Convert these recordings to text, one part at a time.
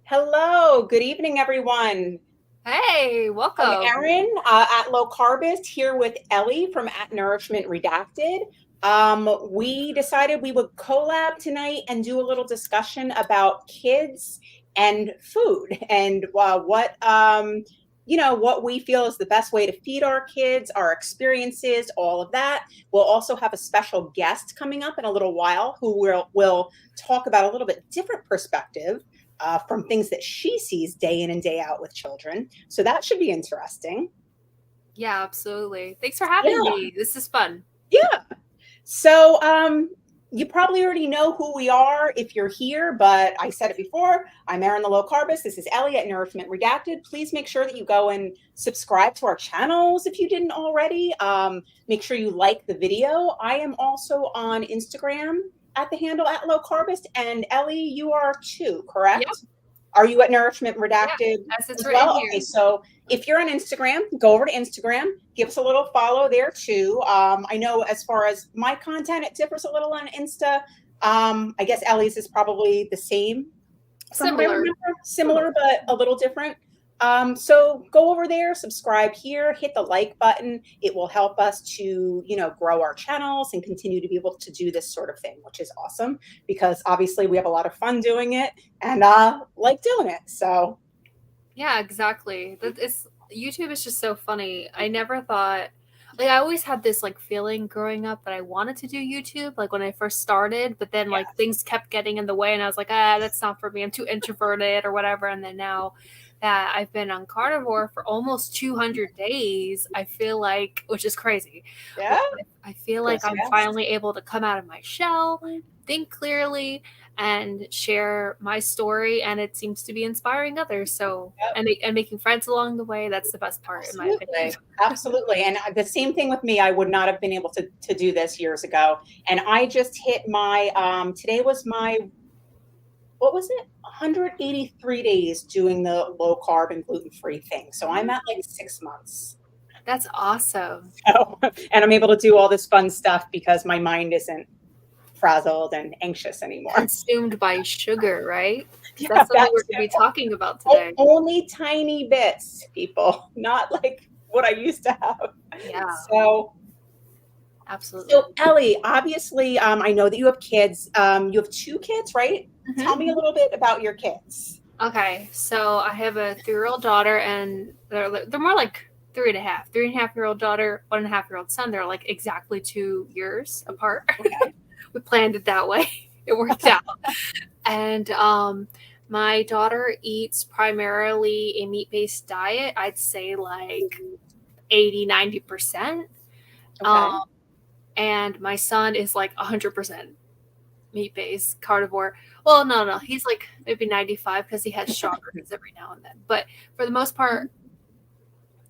Hello, good evening, everyone. Hey, I'm welcome. Erin at Low Carbist here with Ellie from At Nourishment Redacted. We decided we would collab tonight and do a little discussion about kids and food and what we feel is the best way to feed our kids, our experiences, all of that. We'll also have a special guest coming up in a little while who will talk about a little bit different perspective from things that she sees day in and day out with children. So that should be interesting. Yeah, absolutely. Thanks for having Yeah, me. This is fun. yeah. So you probably already know who we are if you're here, but I said it before. I'm Erin the Low Carbist. This is Ellie at Nourishment Redacted. Please make sure that you go and subscribe to our channels if you didn't already. Make sure you like the video. I am also on Instagram at the handle at Low Carbist, and Ellie, you are too, Yep. correct? Are you at Nourishment Yeah. Redacted As it's as written well? here. Okay, so if you're on Instagram, go over to Instagram, give us a little follow there too. I know as far as my content, it differs a little on Insta. I guess Ellie's is probably the same from what I Similar. remember, similar but a little different. So go over there, subscribe here, hit the like button. It will help us to, grow our channels and continue to be able to do this sort of thing, which is awesome because obviously we have a lot of fun doing it and like doing it. So Yeah, exactly. YouTube is just so funny. I never thought I always had this feeling growing up that I wanted to do YouTube like when I first started, but then yeah, things kept getting in the way and I was like, that's not for me. I'm too introverted or whatever. And then now that I've been on carnivore for almost 200 days, I feel like, which is crazy. yeah, I feel like goes I'm fast. finally able to come out of my shell, think clearly, and share my story, and it seems to be inspiring others. So, Yep. and making friends along the way, that's the best part, in my opinion. Absolutely. Absolutely. And the same thing with me. I would not have been able to do this years ago. And I just hit my, today was my, what was it? 183 days doing the low carb and gluten free thing. So I'm at like 6 months. That's awesome. So, and I'm able to do all this fun stuff because my mind isn't frazzled and anxious anymore. Consumed by sugar, right? Because Yeah, that's something we're that's going to be talking about today. only tiny bits, people, not like what I used to have. Yeah, So, absolutely. So Ellie, obviously, I know that you have kids. You have two kids, right? Tell Hmm. me a little bit about your kids. Okay, so I have a 3-year-old daughter, and they're more like 3.5. 3.5-year-old daughter, 1.5-year-old son. They're like exactly 2 years apart. Okay. We planned it that way. It worked out. And my daughter eats primarily a meat-based diet. I'd say like 80-90%. Okay. Um, and my son is like 100% meat-based carnivore. Well, no, he's like maybe 95 because he has strawberries every now and then. But for the most part,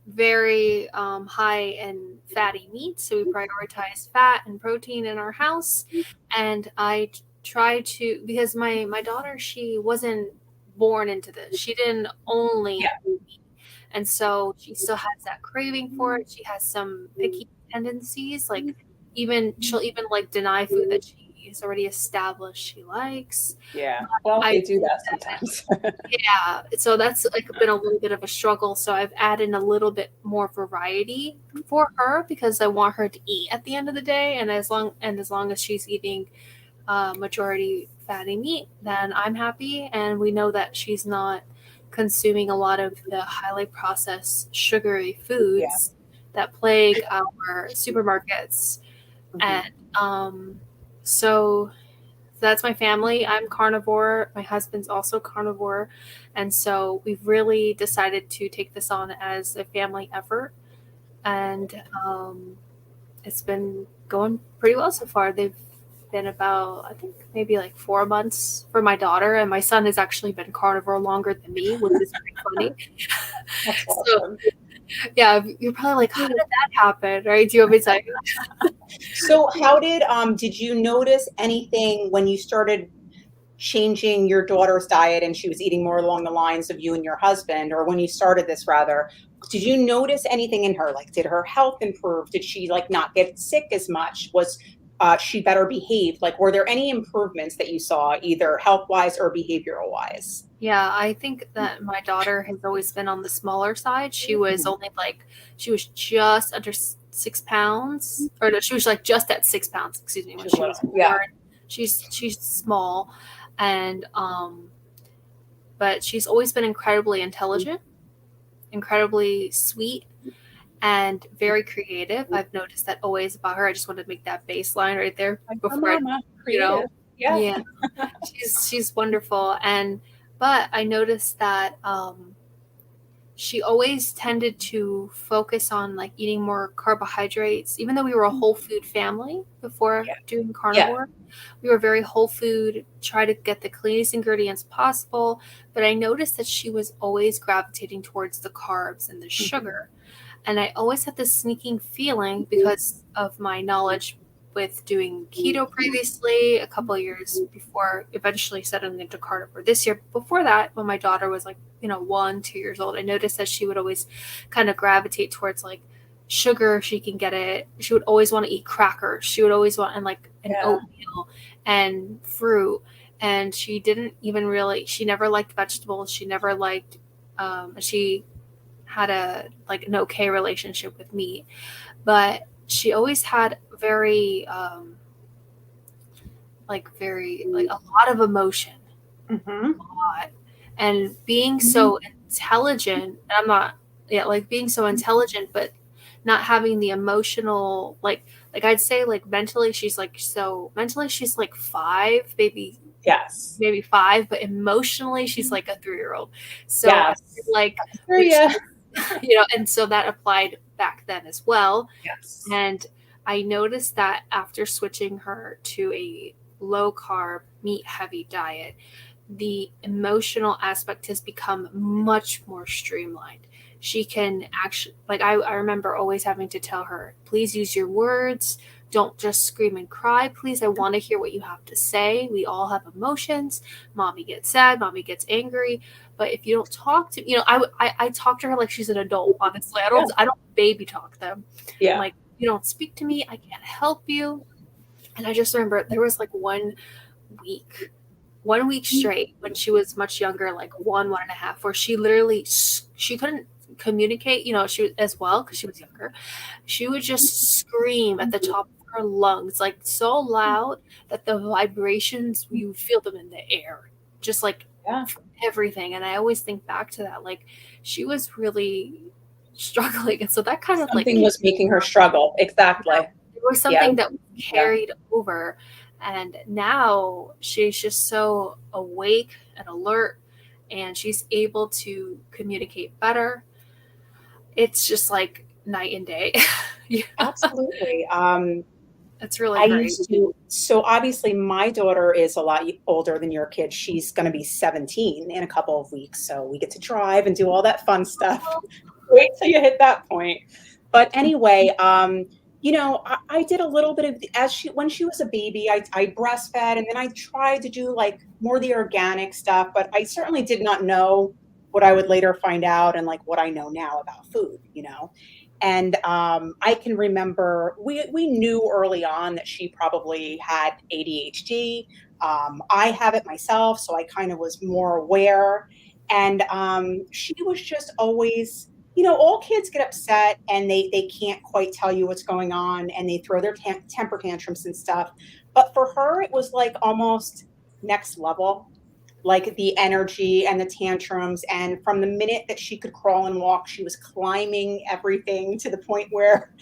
very high in fatty meat. So we prioritize fat and protein in our house. And I try to, because my daughter, she wasn't born into this. She didn't only Yeah. eat meat. And so she still has that craving for it. She has some picky tendencies. Like she'll even like deny food that she's already established she likes. Yeah. Well, I they do that sometimes. Yeah, so that's like been a little bit of a struggle. So I've added a little bit more variety for her because I want her to eat at the end of the day, and as long as she's eating majority fatty meat, then I'm happy. And we know that she's not consuming a lot of the highly processed sugary Yeah. foods that plague our supermarkets. Mhm. And so that's my family. I'm carnivore. My husband's also carnivore. And so we've really decided to take this on as a family effort. And it's been going pretty well so far. They've been about, I think, maybe like 4 months for my daughter. And my son has actually been carnivore longer than me, which is pretty funny. That's So, awesome. yeah, you're probably like, how did that happen? Right? Do you want me to tell you? So how did you notice anything when you started changing your daughter's diet and she was eating more along the lines of you and your husband, or when you started this rather, did you notice anything in her? Like, did her health improve? Did she like not get sick as much? she better behaved? Like, were there any improvements that you saw, either health wise or behavioral wise? Yeah, I think that my daughter has always been on the smaller side. She was Mhm. only like, she was just under 6 pounds, or no, she was like just at 6 pounds, excuse me, when She's she was little. Yeah. born. She's small, and but she's always been incredibly intelligent, incredibly sweet, and very creative. I've noticed that always about her. I just wanted to make that baseline right there Like, oh, before I, mama, you know, creative. Yeah. yeah, she's wonderful. And but I noticed that she always tended to focus on like eating more carbohydrates. Even though we were a whole food family before Yeah. doing Yeah. carnivore, we were very whole food, try to get the cleanest ingredients possible. But I noticed that she was always gravitating towards the carbs and the sugar. And I always had this sneaking feeling because of my knowledge with doing keto previously, a couple of years before eventually settling into carnivore this year. Before that, when my daughter was like, 1, 2 years old, I noticed that she would always kind of gravitate towards like sugar if she can get it. She would always want to eat crackers. She would always want, and like an Yeah. oatmeal and fruit. And she didn't even really, she never liked vegetables. She never liked, she had an okay relationship with meat, but she always had very a lot of emotion, Mm-hmm. a lot. And being so intelligent, and I'm not, yeah, like being so intelligent, but not having the emotional, like I'd say like mentally she's like, so mentally she's like 5, Yes. maybe 5, but emotionally she's like a 3-year-old. So I Yes. feel like, Sure, which, yeah. and so that applied back then as well. Yes. And I noticed that after switching her to a low carb, meat heavy diet, the emotional aspect has become much more streamlined. She can actually, like, I remember always having to tell her, please use your words. Don't just scream and cry. Please, I want to hear what you have to say. We all have emotions. Mommy gets sad. Mommy gets angry. But if you don't talk to, I talk to her like she's an adult. Honestly, I don't baby talk them. Yeah. I'm like, you don't speak to me, I can't help you. And I just remember there was like week, 1 week straight when she was much younger, like 1.5, where she literally she couldn't communicate. She was as well because she was younger. She would just scream at the top of her lungs, like so loud that the vibrations, you would feel them in the air, just like everything. And I always think back to that, like she was really struggling, and so that kind of Something was making her struggle. Exactly. It was something that was carried over. And now she's just so awake and alert, and she's able to communicate better. It's just like night and day. Yeah. Absolutely. It's really I great. used to, so obviously my daughter is a lot older than your kid. She's going to be 17 in a couple of weeks. So we get to drive and do all that fun stuff. Wait till you hit that point. But anyway, I did a little bit of, when she was a baby, I breastfed, and then I tried to do like more the organic stuff, but I certainly did not know what I would later find out and like what I know now about food. And I can remember we knew early on that she probably had ADHD. I have it myself, so I kind of was more aware. And she was just always, all kids get upset and they can't quite tell you what's going on, and they throw their temper tantrums and stuff. But for her, it was like almost next level, like the energy and the tantrums. And from the minute that she could crawl and walk, she was climbing everything to the point where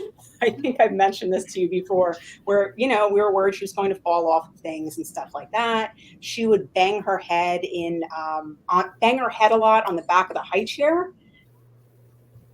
I think I've mentioned this to you before, where, we were worried she was going to fall off of things and stuff like that. She would bang her head a lot on the back of the high chair.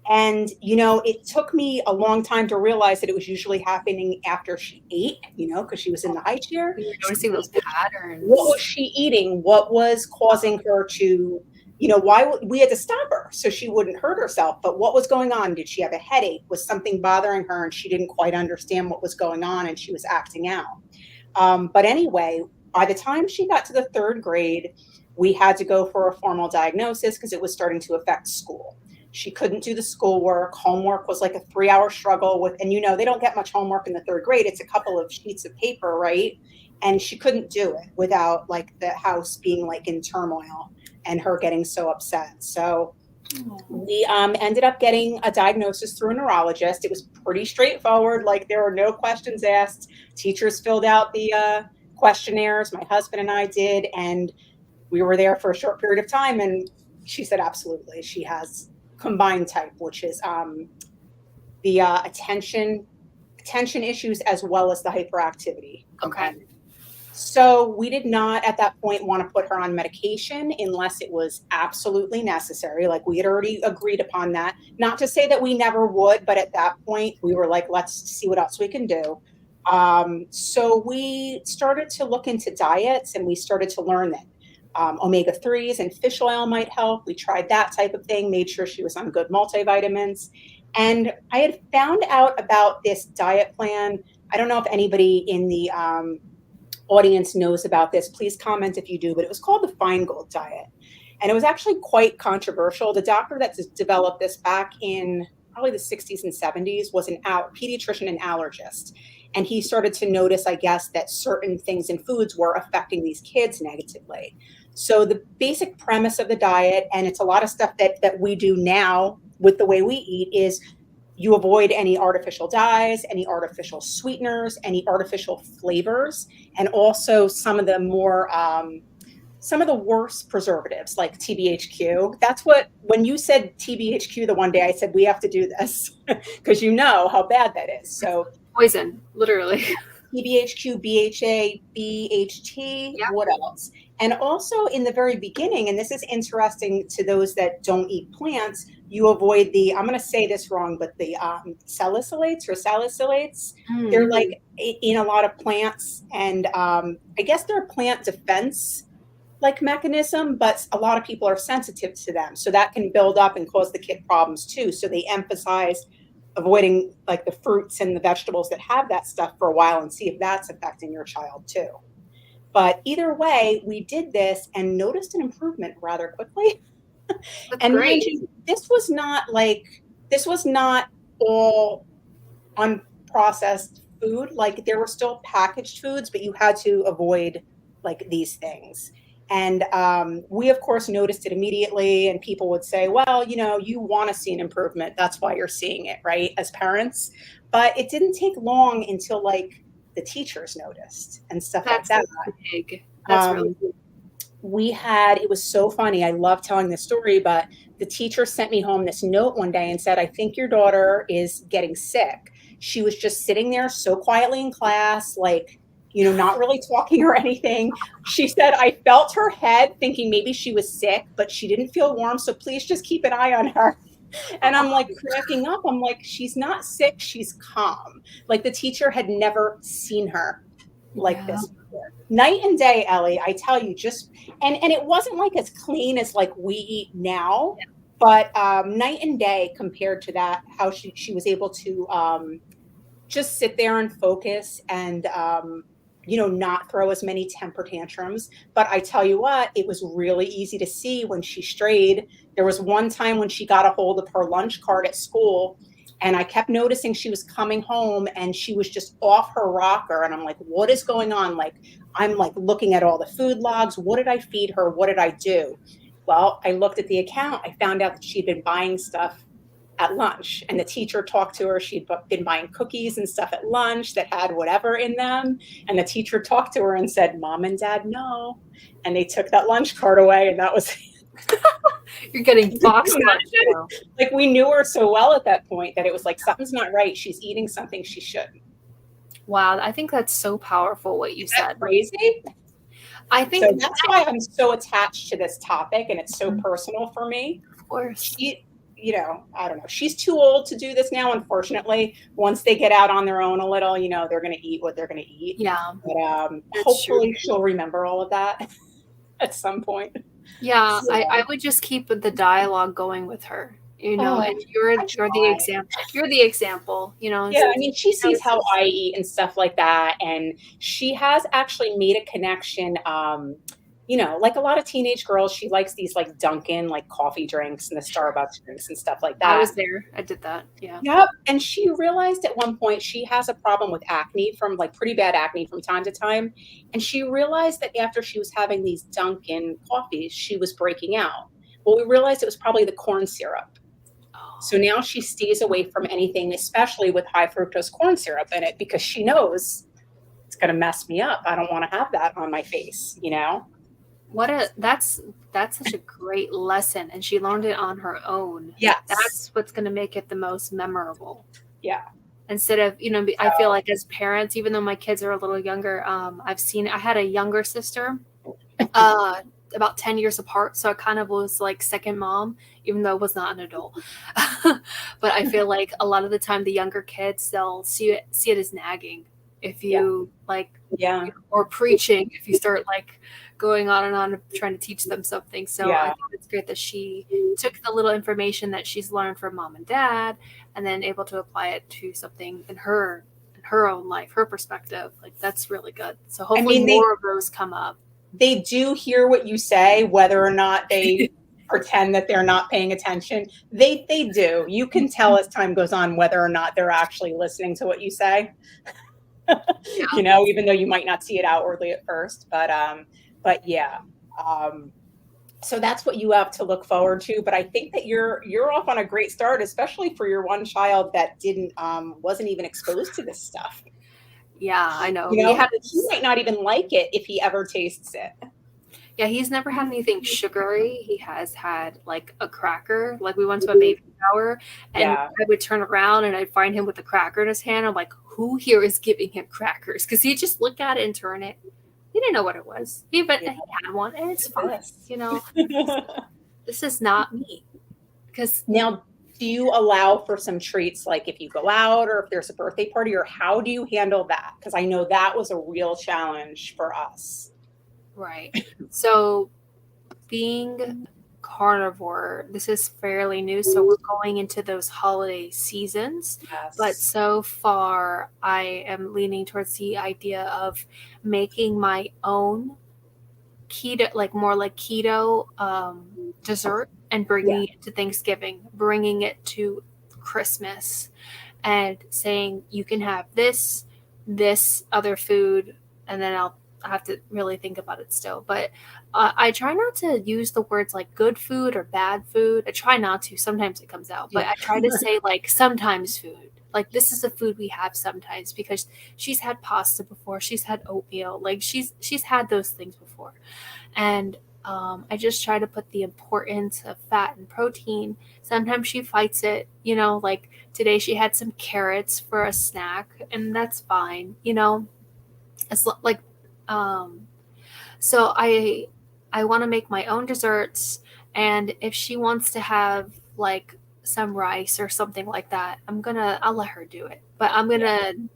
And, it took me a long time to realize that it was usually happening after she ate, because she was in the high chair. You're noticing those patterns. What was she eating? What was causing her to, why we had to stop her so she wouldn't hurt herself? But what was going on? Did she have a headache? Was something bothering her and she didn't quite understand what was going on and she was acting out? But anyway, by the time she got to the 3rd grade, we had to go for a formal diagnosis because it was starting to affect school. She couldn't do the schoolwork. Homework was like a 3-hour struggle with, and they don't get much homework in the third grade. It's a couple of sheets of paper, right? And she couldn't do it without like the house being like in turmoil and her getting so upset. So we ended up getting a diagnosis through a neurologist. It was pretty straightforward. Like there were no questions asked. Teachers filled out the questionnaires. My husband and I did, and we were there for a short period of time. And she said, absolutely, she has combined type, which is the attention issues as well as the hyperactivity. Okay. So we did not at that point want to put her on medication unless it was absolutely necessary. Like we had already agreed upon that. Not to say that we never would, but at that point we were like, let's see what else we can do. So we started to look into diets, and we started to learn that omega-3s and fish oil might help. We tried that type of thing, made sure she was on good multivitamins. And I had found out about this diet plan. I don't know if anybody in the audience knows about this. Please comment if you do, but it was called the Feingold diet. And it was actually quite controversial. The doctor that developed this back in probably the 60s and 70s was an pediatrician and allergist. And he started to notice, I guess, that certain things in foods were affecting these kids negatively. So the basic premise of the diet, and it's a lot of stuff that we do now with the way we eat, is you avoid any artificial dyes, any artificial sweeteners, any artificial flavors, and also some of the worst preservatives like TBHQ. That's what, when you said TBHQ the one day, I said, we have to do this because you know how bad that is. So poison, literally. TBHQ, BHA, BHT, Yep. What else? And also in the very beginning, and this is interesting to those that don't eat plants, you avoid I'm going to say this wrong, but the salicylates or salicylates, they're like in a lot of plants. And I guess they're a plant defense like mechanism, but a lot of people are sensitive to them. So that can build up and cause the kid problems too. So they emphasize avoiding like the fruits and the vegetables that have that stuff for a while and see if that's affecting your child too. But either way, we did this and noticed an improvement rather quickly. That's And great. mind you, this was not all unprocessed food. Like there were still packaged foods, but you had to avoid like these things. And we, of course, noticed it immediately. And people would say, well, you want to see an improvement. That's why you're seeing it, right, as parents. But it didn't take long until like the teachers noticed and stuff like that. Big. That's really big. It was so funny. I love telling this story, but the teacher sent me home this note one day and said, I think your daughter is getting sick. She was just sitting there so quietly in class, like, not really talking or anything. She said, I felt her head thinking maybe she was sick, but she didn't feel warm. So please just keep an eye on her. And I'm like cracking up. I'm like, she's not sick. She's calm. Like the teacher had never seen her like this before. Night and day, Ellie, I tell you, and it wasn't like as clean as like we eat now, but night and day compared to that, how she was able to just sit there and focus and not throw as many temper tantrums. But I tell you what, it was really easy to see when she strayed. There was one time when she got a hold of her lunch cart at school, and I kept noticing she was coming home and she was just off her rocker. And I'm like, what is going on? Like, I'm like looking at all the food logs. What did I feed her? What did I do? Well, I looked at the account. I found out that she'd been buying stuff at lunch, and the teacher talked to her. She'd been buying cookies and stuff at lunch that had whatever in them. And the teacher talked to her and said, Mom and Dad, no. And they took that lunch cart away. And that was, you're getting boxed lunch now. Like we knew her so well at that point that it was like, something's not right. She's eating something she shouldn't. Wow. I think that's so powerful what you said. Crazy. I think so that's why I'm so attached to this topic, and it's so personal for me. Of course. I don't know. She's too old to do this now, unfortunately. Once they get out on their own a little, they're going to eat what they're going to eat. Yeah. But hopefully she'll remember all of that at some point. Yeah, so, I would just keep the dialogue going with her. And you're the example. You're the example. Yeah, I mean, she sees how I eat and stuff like that, and she has actually made a connection like a lot of teenage girls, she likes these like Dunkin' like coffee drinks and the Sure. Starbucks drinks and stuff like I that. was there. I did that. Yeah. Yep, and she realized at one point she has a problem with acne from like pretty bad acne from time to time, and she realized that after she was having these Dunkin' coffees, she was breaking out. Well, we realized it was probably the corn syrup. So Oh, now she stays away from anything, especially with high fructose corn syrup in it, because she knows it's going to mess me up. I don't want to have that on my face. what a that's such a great lesson, and she learned it on her own. Yes. That's what's going to make it the most memorable. Yeah. Instead of, I feel like as parents, even though my kids are a little younger, I had a younger sister, about 10 years apart. So I kind of was like second mom, even though I was not an adult. But I feel like a lot of the time the younger kids, they'll see it as nagging. If you like, Yeah. or preaching, if you start like going on and on trying to teach them something. So Yeah. I think it's great that she took the little information that she's learned from mom and dad and then able to apply it to something in her own life, her perspective. Like that's really good. So hopefully more of those come up. They do hear what you say, whether or not they pretend that they're not paying attention. They do. You can tell as time goes on whether or not they're actually listening to what you say. Yeah. Even though you might not see it outwardly at first, but yeah. So that's what you have to look forward to. But I think that you're off on a great start, especially for your one child that wasn't even exposed to this stuff. Yeah, I know. He might not even like it if he ever tastes it. Yeah, he's never had anything sugary. He has had like a cracker. Like we went to a baby shower and I would turn around and I'd find him with a cracker in his hand. I'm like, who here is giving him crackers? Because he'd just look at it and turn it. He didn't know what it was. He had one and it's fine. This is not me. Because now, do you allow for some treats, like if you go out or if there's a birthday party, or how do you handle that? Because I know that was a real challenge for us. Right. So being carnivore, this is fairly new. So we're going into those holiday seasons. Yes. But so far, I am leaning towards the idea of making my own keto, like more like keto dessert and bringing it to Thanksgiving, bringing it to Christmas and saying you can have this other food, and then I have to really think about it still. But I try not to use the words like good food or bad food. I try not to. Sometimes it comes out. But I try to say like sometimes food. Like this is a food we have sometimes because she's had pasta before. She's had oatmeal. Like she's had those things before. And I just try to put the importance of fat and protein. Sometimes she fights it. Like today she had some carrots for a snack. And that's fine. It's like so I want to make my own desserts, and if she wants to have like some rice or something like that, I'll let her do it. But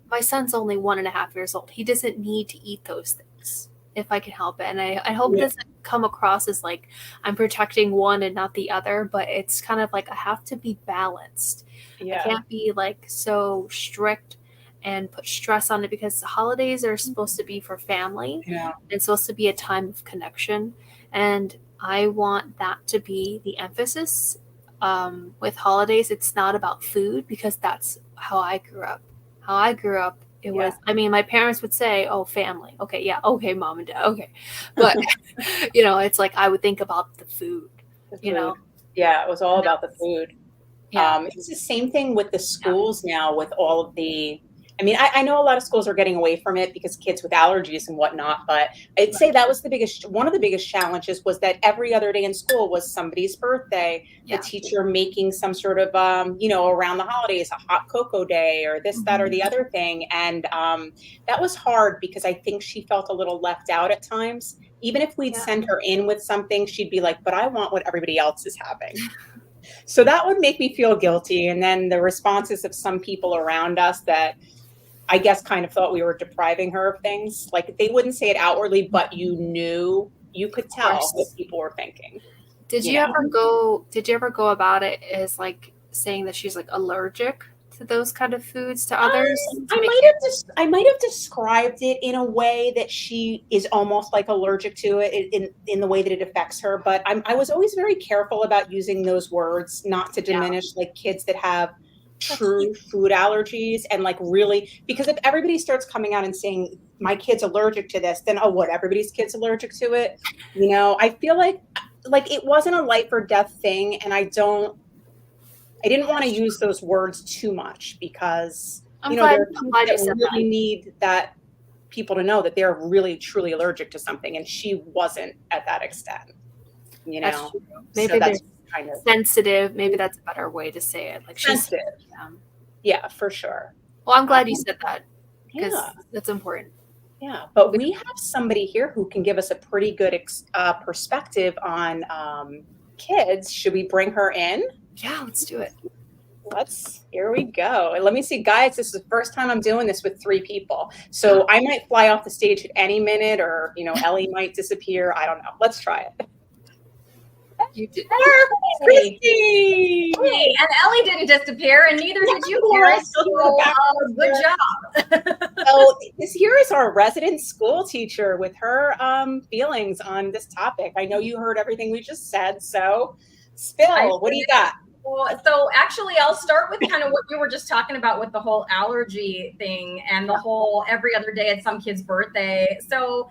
my son's only 1.5 years old. He doesn't need to eat those things if I can help it. And I hope it doesn't come across as like I'm protecting one and not the other, but it's kind of like I have to be balanced. I can't be like so strict and put stress on it because the holidays are supposed to be for family. Yeah. It's supposed to be a time of connection. And I want that to be the emphasis. With holidays, it's not about food because that's how I grew up. It was, my parents would say, oh, family. Okay. Yeah. Okay. Mom and dad. Okay. But, it's like, I would think about the food, Yeah. It was all about the food. Yeah. It's the same thing with the schools now with all of the, I know a lot of schools are getting away from it because kids with allergies and whatnot, but I'd say that was one of the biggest challenges was that every other day in school was somebody's birthday, the teacher making some sort of, around the holidays, a hot cocoa day or this, that, or the other thing. And that was hard because I think she felt a little left out at times. Even if we'd send her in with something, she'd be like, but I want what everybody else is having. So that would make me feel guilty. And then the responses of some people around us that I guess kind of thought we were depriving her of things. Like they wouldn't say it outwardly, but you could tell what people were thinking. Did you ever go about it as like saying that she's like allergic to those kind of foods to others? I might have described it in a way that she is almost like allergic to it in the way that it affects her. But I was always very careful about using those words, not to diminish like kids that have true food allergies and like really, because if everybody starts coming out and saying my kid's allergic to this, then oh, what, everybody's kid's allergic to it? You know, I feel like it wasn't a life or death thing, and I didn't want to use those words too much because I'm glad there are you people said that really that. need that people to know that they're really truly allergic to something, and she wasn't at that extent. You That's know, true. so Maybe that's they're kind of sensitive. Maybe that's a better way to say it. Like she's sensitive. them. Yeah, for sure. Well, I'm glad you said that because Yeah, that's important. yeah. But we have somebody here who can give us a pretty good perspective on kids. Should we bring her in? Yeah, let's do it. Here we go. Let me see, guys, this is the first time I'm doing this with 3 people. So I might fly off the stage at any minute, or, Ellie might disappear. I don't know. Let's try it. You did. Christy! Hey, and Ellie didn't disappear, and neither did you, Karen. So, good job. So this here is our resident school teacher with her feelings on this topic. I know you heard everything we just said, so spill. What do you got? Well, so actually, I'll start with kind of what you were just talking about with the whole allergy thing and the whole every other day at some kid's birthday. So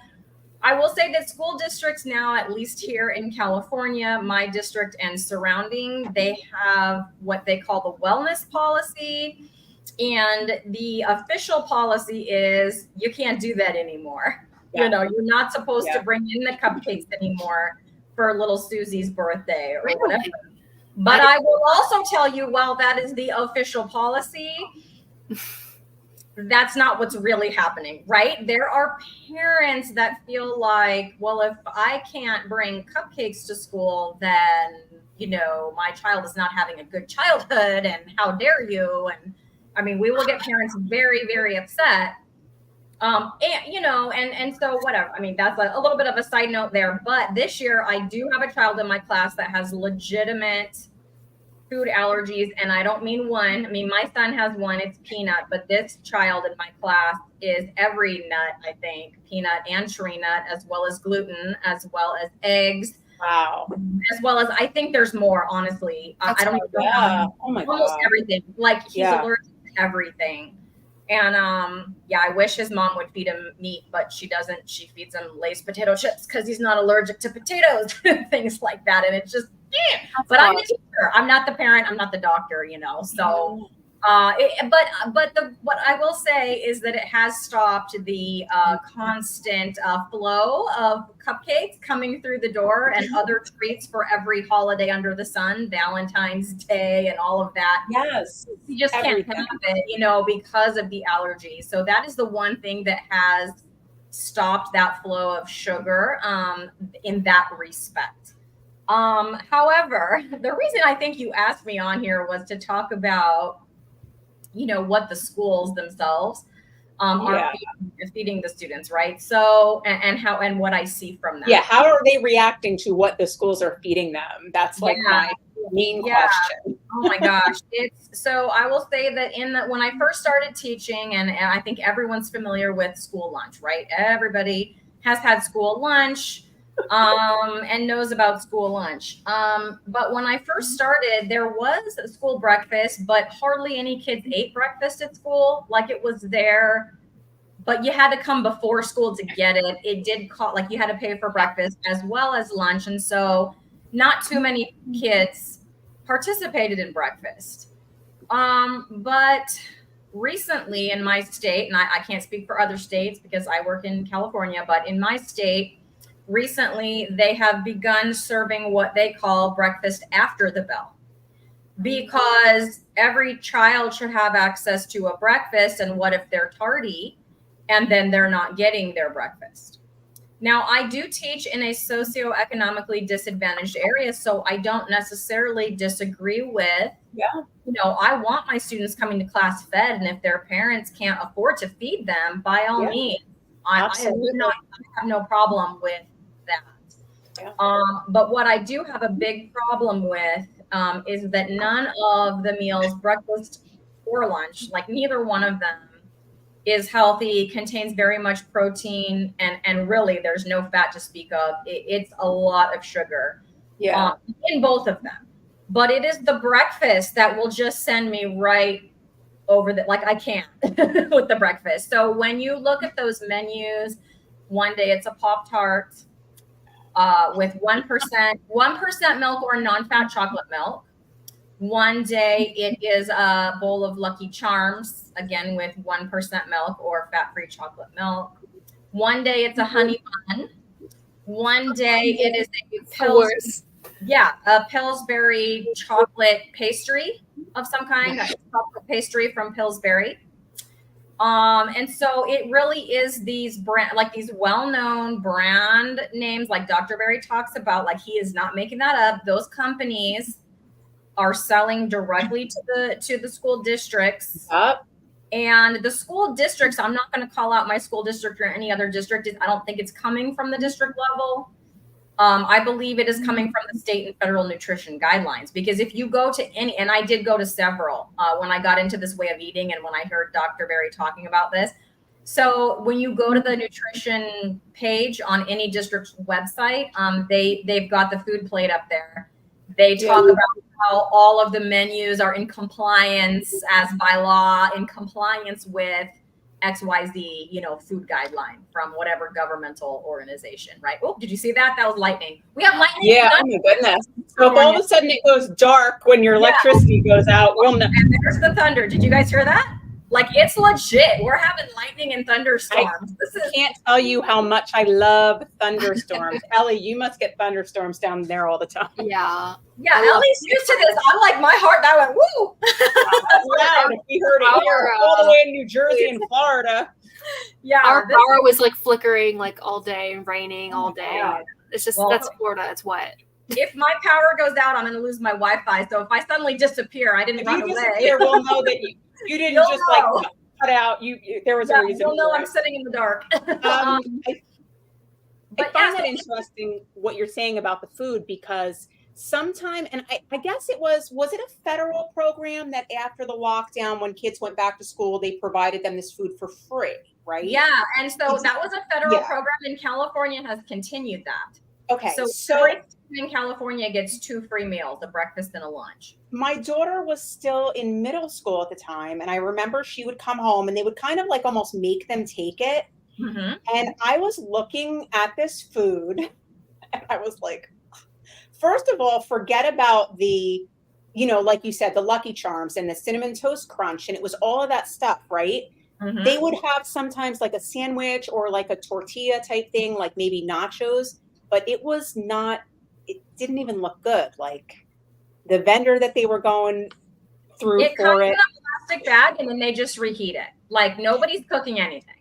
I will say that school districts now, at least here in California, my district and surrounding, they have what they call the wellness policy. And the official policy is you can't do that anymore. Yeah. You're not supposed to bring in the cupcakes anymore for little Susie's birthday or whatever. But I will also tell you, while that is the official policy, that's not what's really happening, right? There are parents that feel like, well, if I can't bring cupcakes to school, then, my child is not having a good childhood, and how dare you? And I mean, we will get parents very, very upset. And so whatever. I mean, that's a little bit of a side note there. But this year, I do have a child in my class that has legitimate food allergies. And I don't mean one. I mean, my son has one. It's peanut. But this child in my class is every nut, I think. Peanut and tree nut, as well as gluten, as well as eggs. Wow. As well as, I think there's more, honestly. I don't know. Yeah. Oh my God. Almost everything. Like, he's allergic to everything. And I wish his mom would feed him meat, but she doesn't. She feeds him Lay's potato chips because he's not allergic to potatoes, things like that. And it's just, but I'm the teacher. I'm not the parent. I'm not the doctor, So, what I will say is that it has stopped the constant flow of cupcakes coming through the door and other treats for every holiday under the sun, Valentine's Day and all of that. Yes. You just can't have it, because of the allergy. So that is the one thing that has stopped that flow of sugar in that respect. However, the reason I think you asked me on here was to talk about what the schools themselves are feeding the students, right? So, and what I see from them. Yeah, how are they reacting to what the schools are feeding them? That's like my main question. Oh my gosh. So I will say that when I first started teaching, and I think everyone's familiar with school lunch, right? Everybody has had school lunch. And knows about school lunch. But when I first started, there was a school breakfast, but hardly any kids ate breakfast at school. Like, it was there, but you had to come before school to get it. It did cost, like, you had to pay for breakfast as well as lunch. And so not too many kids participated in breakfast. But recently in my state, and I can't speak for other states because I work in California, but in my state, recently, they have begun serving what they call breakfast after the bell, because every child should have access to a breakfast. And what if they're tardy and then they're not getting their breakfast? Now, I do teach in a socioeconomically disadvantaged area, so I don't necessarily disagree with, I want my students coming to class fed. And if their parents can't afford to feed them, by all means, I have no problem with that. But what I do have a big problem with is that none of the meals, breakfast, or lunch. Like neither one of them is healthy, contains very much protein, and really there's no fat to speak of. It's a lot of sugar in both of them. But it is the breakfast that will just send me right over the, like I can't with the breakfast. So when you look at those menus, one day it's a Pop-Tart with 1% milk or non-fat chocolate milk. One day it is a bowl of Lucky Charms, again with 1% milk or fat-free chocolate milk. One day it's a honey bun. One day it is a Pillsbury chocolate pastry of some kind, a chocolate pastry from Pillsbury. And so it really is these these well-known brand names, like Dr. Berry talks about, like he is not making that up. Those companies are selling directly to the school districts. And the school districts, I'm not going to call out my school district or any other district. I don't think it's coming from the district level. I believe it is coming from the state and federal nutrition guidelines, because if you go to any, and I did go to several when I got into this way of eating and when I heard Dr. Berry talking about this. So when you go to the nutrition page on any district's website, they've got the food plate up there. They talk about how all of the menus are in compliance as by law, in compliance with XYZ, food guideline from whatever governmental organization, right? Oh, did you see that? That was lightning. We have lightning. Yeah, oh my goodness. So if all of a sudden it goes dark when your electricity goes out, we'll know. And there's the thunder. Did you guys hear that? Like, it's legit. We're having lightning and thunderstorms. I can't tell you how much I love thunderstorms. Ellie, you must get thunderstorms down there all the time. Yeah. Yeah, Ellie's used to this. I'm like, my heart, I went, woo. That's loud. If we heard it here, all the way in New Jersey and Florida. Yeah. Our power was like flickering like all day and raining all day. It's just, that's Florida. It's wet. If my power goes out, I'm going to lose my Wi-Fi. So if I suddenly disappear, I didn't run away. We'll know that you didn't just like cut out. There was a reason. You'll know I'm sitting in the dark. I find that interesting what you're saying about the food, because sometime, and I guess it was it a federal program that after the lockdown, when kids went back to school, they provided them this food for free, right? Yeah, and so that was a federal program, and California has continued that. Okay, so every student in California gets 2 free meals, a breakfast and a lunch. My daughter was still in middle school at the time, and I remember she would come home and they would kind of like almost make them take it. Mm-hmm. And I was looking at this food and I was like, first of all, forget about the, like you said, the Lucky Charms and the Cinnamon Toast Crunch, and it was all of that stuff, right? Mm-hmm. They would have sometimes like a sandwich or like a tortilla type thing, like maybe nachos, but it didn't even look good. Like the vendor that they were going through it comes in a plastic bag and then they just reheat it. Like nobody's cooking anything.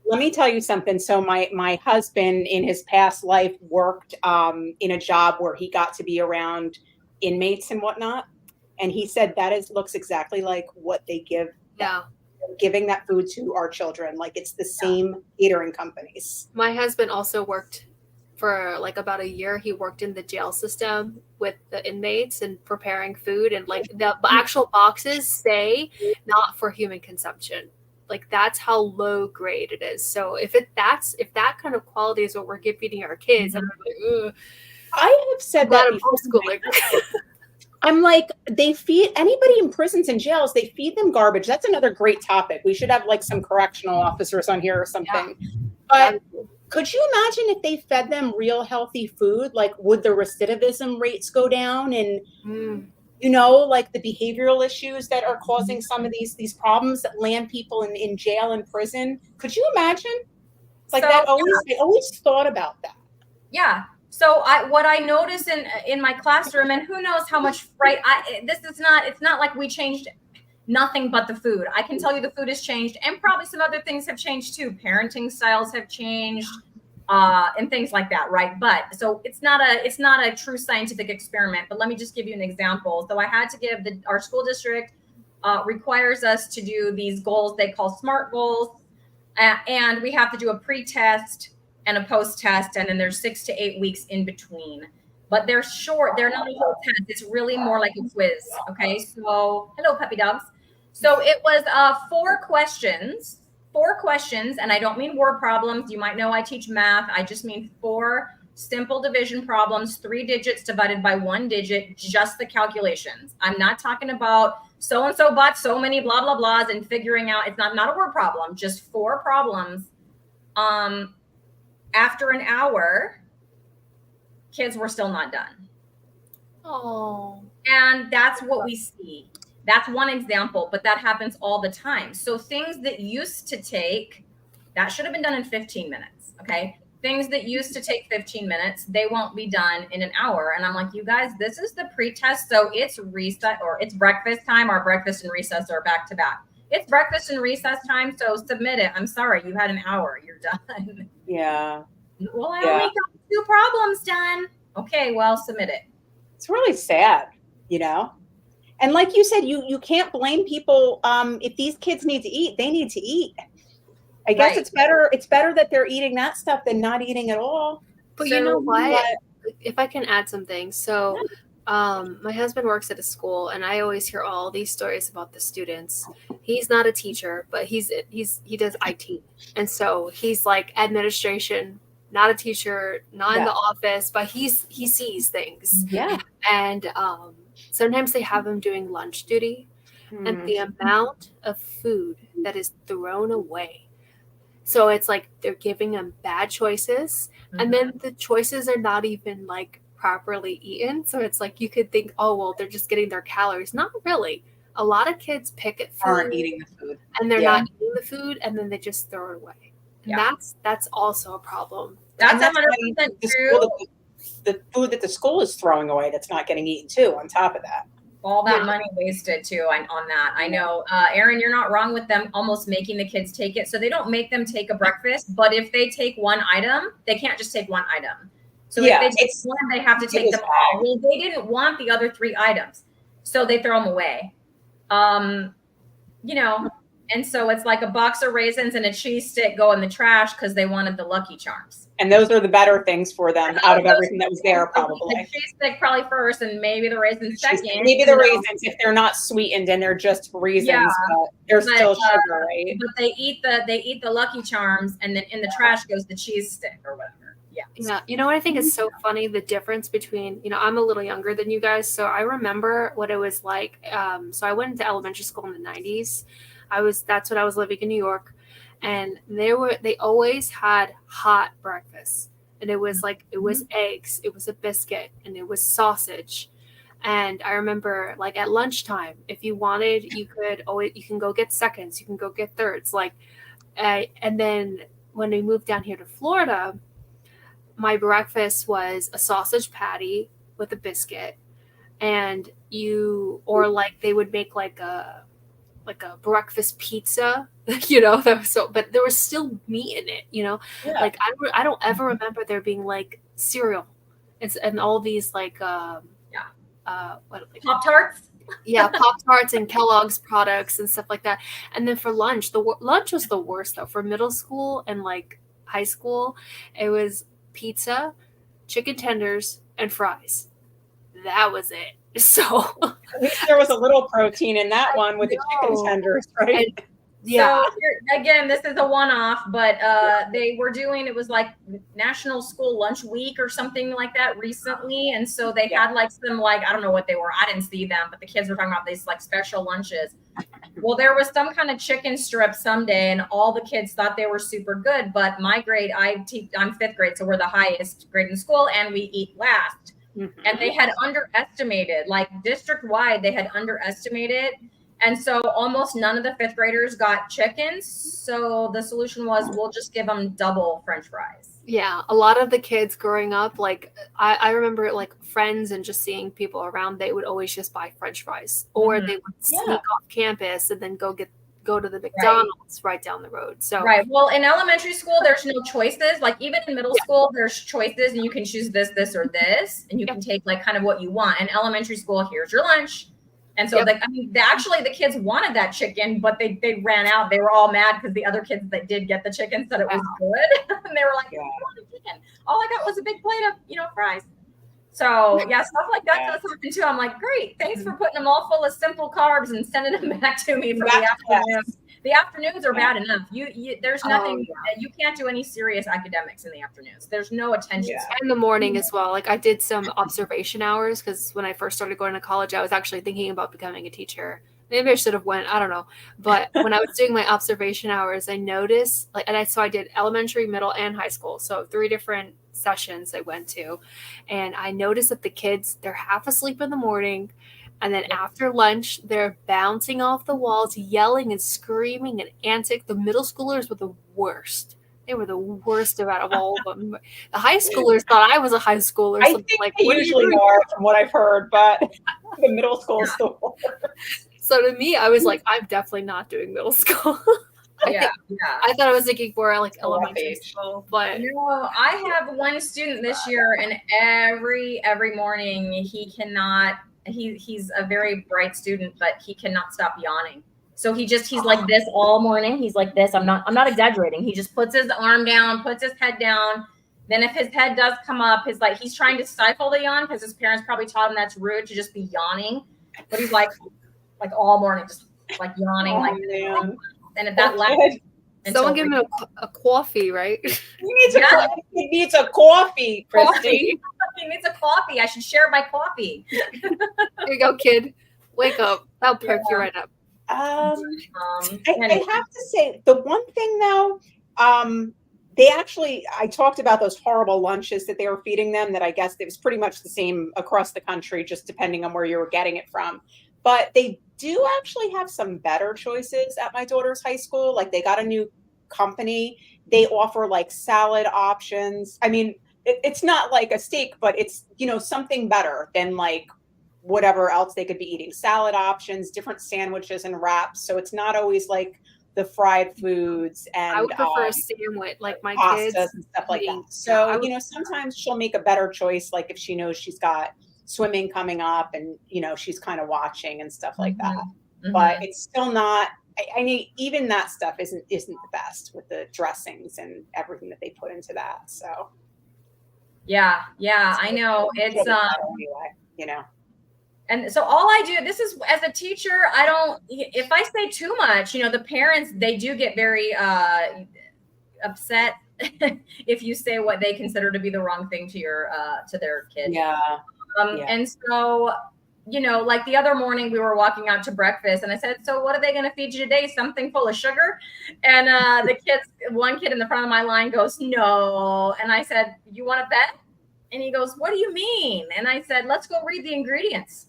Let me tell you something. So my husband in his past life worked in a job where he got to be around inmates and whatnot. And he said looks exactly like what they give. Yeah. Giving that food to our children. Like it's the same catering companies. My husband also worked for like about a year. He worked in the jail system with the inmates and preparing food, and like the actual boxes say not for human consumption. Like that's how low grade it is. So if that kind of quality is what we're feeding our kids, I'm like, ugh. I have said that before. I'm like, they feed anybody in prisons and jails, they feed them garbage. That's another great topic. We should have like some correctional officers on here or something. Yeah. But could you imagine if they fed them real healthy food? Like, would the recidivism rates go down? And, like the behavioral issues that are causing some of these problems that land people in jail and prison? Could you imagine? Like I always thought about that. Yeah. So what I notice in my classroom, and who knows how much it's not like we changed nothing but the food. I can tell you the food has changed, and probably some other things have changed too. Parenting styles have changed, and things like that, right? But so it's not a true scientific experiment. But let me just give you an example. So I had to give our school district requires us to do these goals they call SMART goals, and we have to do a pre-test and a post-test, and then there's 6 to 8 weeks in between. But they're short. They're not a whole test. It's really more like a quiz. Okay. So hello, puppy dogs. So it was 4 questions, and I don't mean word problems. You might know I teach math. I just mean 4 simple division problems, 3 digits divided by 1 digit, just the calculations. I'm not talking about so-and-so bought so many blah, blah, blahs and figuring out, it's not a word problem, just 4 problems. After an hour, kids were still not done. Oh. And that's what we see. That's one example, but that happens all the time. So things that used to take, that should have been done in 15 minutes, okay? Things that used to take 15 minutes, they won't be done in an hour. And I'm like, you guys, this is the pre-test. So it's reset, or it's breakfast time. Our breakfast and recess are back to back. It's breakfast and recess time, so submit it. I'm sorry, you had an hour. You're done. Yeah. Well, I only got 2 problems done. Okay, well, submit it. It's really sad, you know? And like you said, you can't blame people. If these kids need to eat, they need to eat. I guess Right. it's better that they're eating that stuff than not eating at all. But So you know what? But If I can add something. So my husband works at a school, and I always hear all these stories about the students. He's not a teacher, but he does IT. And so he's like administration, not a teacher, not in the office, but he sees things. yeah. And sometimes they have him doing lunch duty, and the amount of food that is thrown away. So it's like they're giving them bad choices, and then the choices are not even like properly eaten. So it's like you could think, oh, well, they're just getting their calories. Not really. A lot of kids pick at food Aren't eating the food. and they're not eating the food, and then they just throw it away. And Yeah. that's also a problem. That's And that's why 100% the true. school the food that the school is throwing away that's not getting eaten too, on top of that. All that Yeah. money wasted too on that. I know, Erin, you're not wrong with them almost making the kids take it. So they don't make them take a breakfast, but if they take one item, they can't just take one item. So Yeah, if they take it's- one, they have to take was them all. Well, they didn't want the other 3 items, so they throw them away. You know, and so it's like a box of raisins and a cheese stick go in the trash because they wanted the Lucky Charms. And those are the better things for them out of everything that was there, The probably. cheese stick probably first, and maybe the raisins second. Maybe the you know. raisins, if they're not sweetened and they're just raisins, Yeah. but they're But, still sugar, right? But they eat the Lucky Charms, and then in the trash goes the cheese stick or whatever. Yeah. Yeah, you know what I think is so funny? The difference between, I'm a little younger than you guys, so I remember what it was like. So I went into elementary school in the 90s. That's when I was living in New York, and they always had hot breakfast, and it was eggs, it was a biscuit, and it was sausage. And I remember, like, at lunchtime, if you wanted, you can go get seconds, you can go get thirds, and then when we moved down here to Florida, my breakfast was a sausage patty with a biscuit, and they would make like a breakfast pizza, that was but there was still meat in it, Yeah. Like I don't ever remember there being like cereal and all these like Pop-Tarts. yeah, Pop-Tarts and Kellogg's products and stuff like that. And then for lunch, lunch was the worst though. For middle school and like high school, it was pizza, chicken tenders, and fries. That was it. So At least there was a little protein in that one with the chicken know. tenders, right? yeah, So again, this is a one-off, but they were doing, it was like National School Lunch Week or something like that recently. And so they had like some, like, I don't know what they were. I didn't see them, but the kids were talking about these like special lunches. Well, there was some kind of chicken strip someday, and all the kids thought they were super good. But my grade, I'm 5th grade, so we're the highest grade in school, and we eat last. And they had underestimated, like district-wide, they had underestimated. And so almost none of the 5th graders got chickens. So the solution was, we'll just give them double French fries. yeah. A lot of the kids growing up, like I remember like friends and just seeing people around, they would always just buy French fries, or they would sneak off campus and then go to the McDonald's right down the road. So Right. Well, in elementary school, there's no choices. Like even in middle school, there's choices, and you can choose this, or this, and you can take like kind of what you want. In elementary school, here's your lunch. And so actually the kids wanted that chicken, but they ran out. They were all mad because the other kids that did get the chicken said it was good. And they were like, I want a chicken. All I got was a big plate of, fries. So yeah, stuff like that does happen too. I'm like, great, thanks for putting them all full of simple carbs and sending them back to me for the afternoon. The afternoons are bad enough. There's nothing. You can't do any serious academics in the afternoons. There's no attention. And in the morning as well. Like I did some observation hours because when I first started going to college, I was actually thinking about becoming a teacher. Maybe I should have went, I don't know. But when I was doing my observation hours, I noticed so I did elementary, middle, and high school. So 3 different sessions I went to. And I noticed that the kids, they're half asleep in the morning. And then after lunch, they're bouncing off the walls, yelling and screaming and antic. The middle schoolers were the worst. They were the worst out of all of them. The high schoolers thought I was a high schooler. I think they usually are, from what I've heard, but the middle school is the worst. So to me, I was like, I'm definitely not doing middle school. I thought I was thinking more like elementary school, but no, I have one student this year, and every morning he's a very bright student, but he cannot stop yawning. So he's like this all morning. He's like this. I'm not exaggerating. He just puts his arm down, puts his head down. Then if his head does come up, he's trying to stifle the yawn because his parents probably taught him that's rude to just be yawning. But he's like all morning, just like yawning, and at that level. Someone give him a coffee, right? He needs a coffee, Christy. He needs a coffee. I should share my coffee. Here you go, kid. Wake up. That'll perk you right up. I have to say, the one thing though, I talked about those horrible lunches that they were feeding them, that I guess it was pretty much the same across the country, just depending on where you were getting it from. But they do actually have some better choices at my daughter's high school. Like they got a new company. They offer like salad options. I mean, it's not like a steak, but it's, something better than like whatever else they could be eating. Salad options, different sandwiches and wraps. So it's not always like the fried foods, and I would prefer a sandwich, like my pastas kids and stuff like that. So, sometimes she'll make a better choice, like if she knows she's got swimming coming up and, she's kind of watching and stuff like that. Mm-hmm. But it's still not, I mean, even that stuff isn't the best with the dressings and everything that they put into that. So. Yeah. I know. It's, anyway, And so all I do, this is as a teacher, if I say too much, the parents, they do get very upset if you say what they consider to be the wrong thing to their kid. Yeah. And so, like the other morning we were walking out to breakfast and I said, so what are they going to feed you today? Something full of sugar? And one kid in the front of my line goes, no. And I said, you want to bet? And he goes, what do you mean? And I said, let's go read the ingredients.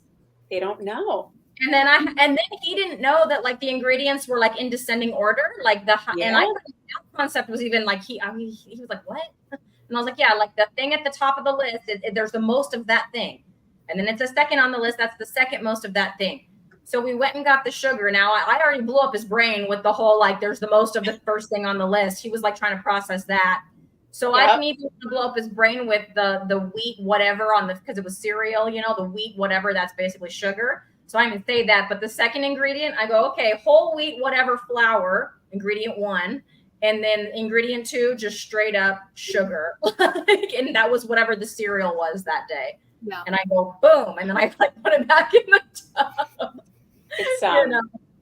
They don't know. And then he didn't know that like the ingredients were like in descending order, like and I thought the concept was even like he was like, what? And I was like, yeah, like the thing at the top of the list, there's the most of that thing. And then it's a second on the list. That's the second most of that thing. So we went and got the sugar. Now I already blew up his brain with the whole, like, there's the most of the first thing on the list. He was like trying to process that. So I didn't even blow up his brain with the wheat, whatever because it was cereal, the wheat, whatever, that's basically sugar. So I didn't say that. But the second ingredient, I go, okay, whole wheat, whatever flour, ingredient 1. And then ingredient 2, just straight up sugar. And that was whatever the cereal was that day. Yeah. And I go, boom. And then I like put it back in the tub. It's,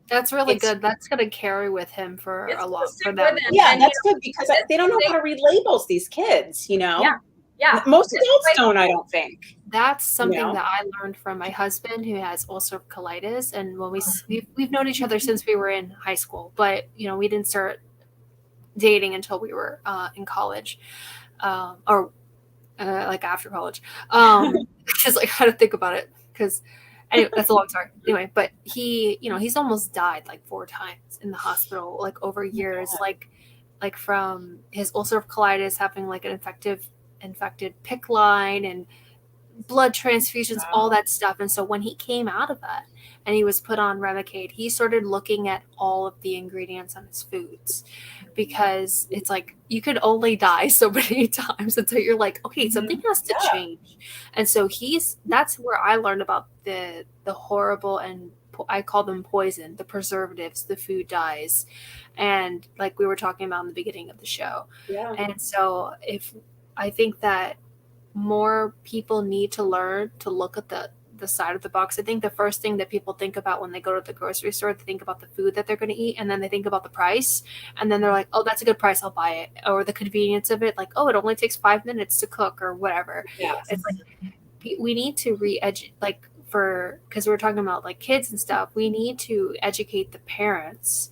that's really good. That's going to carry with him for a lot for them. Yeah, that's good because they don't know how to read labels, these kids, Yeah. Most adults don't, I don't think. That's something that I learned from my husband who has ulcerative colitis. And when we've known each other since we were in high school, but, we didn't start dating until we were in college or like after college. Because like how to think about it. Because anyway, that's a long story. Anyway, but he, he's almost died like 4 times in the hospital, like over years, like from his ulcerative colitis, having like an infected PICC line and blood transfusions, all that stuff. And so when he came out of that and he was put on Remicade, he started looking at all of the ingredients on his foods, because it's like you could only die so many times until you're like, okay, something has to change. And so that's where I learned about the horrible, and I call them poison, the preservatives, the food dyes, and like we were talking about in the beginning of the show. And so I think that more people need to learn to look at the side of the box. I think the first thing that people think about when they go to the grocery store, they think about the food that they're going to eat, and then they think about the price, and then they're like, oh, that's a good price, I'll buy it. Or the convenience of it, like, oh, it only takes 5 minutes to cook or whatever. Yes. It's like we need to re-educate, like, because we're talking about like kids and stuff, we need to educate the parents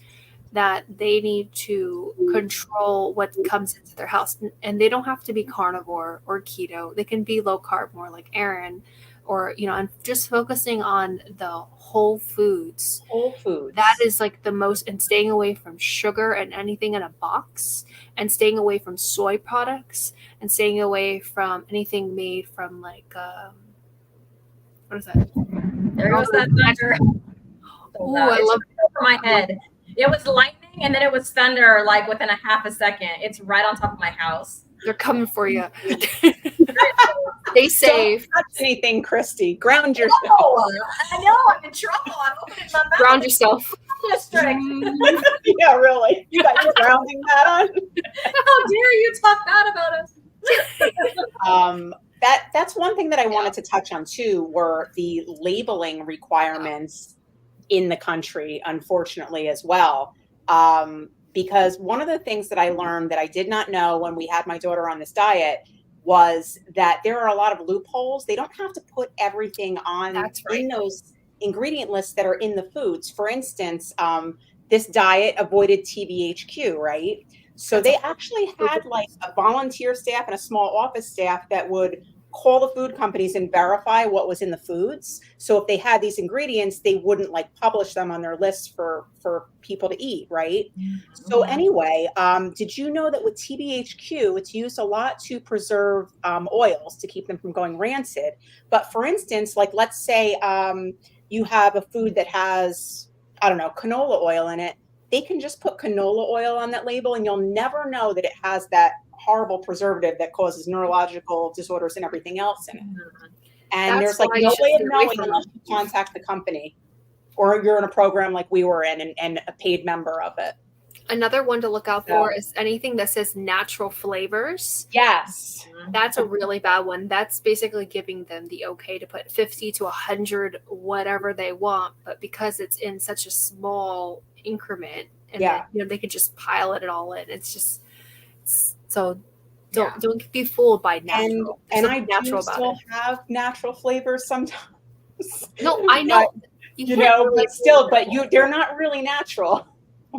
that they need to control what comes into their house, and they don't have to be carnivore or keto. They can be low carb, more like Erin, or and just focusing on the whole foods. Whole foods. That is like the most, and staying away from sugar and anything in a box, and staying away from soy products, and staying away from anything made from like what is that? There goes that thunder. Ooh, I love over my head. It was lightning and then it was thunder like within a half a second. It's right on top of my house. They're coming for you. Stay safe. Don't touch anything, Christy. Ground yourself. No, I know. I'm in trouble. I'm opening my mouth. Ground yourself. District. Yeah, really. You got your grounding mat on. How dare you talk bad about us? That's one thing that I wanted to touch on too, were the labeling requirements in the country, unfortunately, as well. Because one of the things that I learned that I did not know when we had my daughter on this diet was that there are a lot of loopholes. They don't have to put everything on in those ingredient lists that are in the foods. For instance, this diet avoided TBHQ, right? So they actually had like a volunteer staff and a small office staff that would call the food companies and verify what was in the foods. So if they had these ingredients, they wouldn't like publish them on their lists for people to eat, right? Mm-hmm. So anyway, did you know that with TBHQ, it's used a lot to preserve oils to keep them from going rancid? But for instance, like let's say you have a food that has, I don't know, canola oil in it. They can just put canola oil on that label and you'll never know that it has that horrible preservative that causes neurological disorders and everything else in it. And there's like no way of knowing unless you contact the company or you're in a program like we were in and a paid member of it. Another one to look out for is anything that says natural flavors. Yes. That's a really bad one. That's basically giving them the okay to put 50 to 100, whatever they want. But because it's in such a small increment, and then, they could just pile it all in. It's just, so don't be fooled by natural. And I do still have natural flavors sometimes. No, I know. But they're not really natural.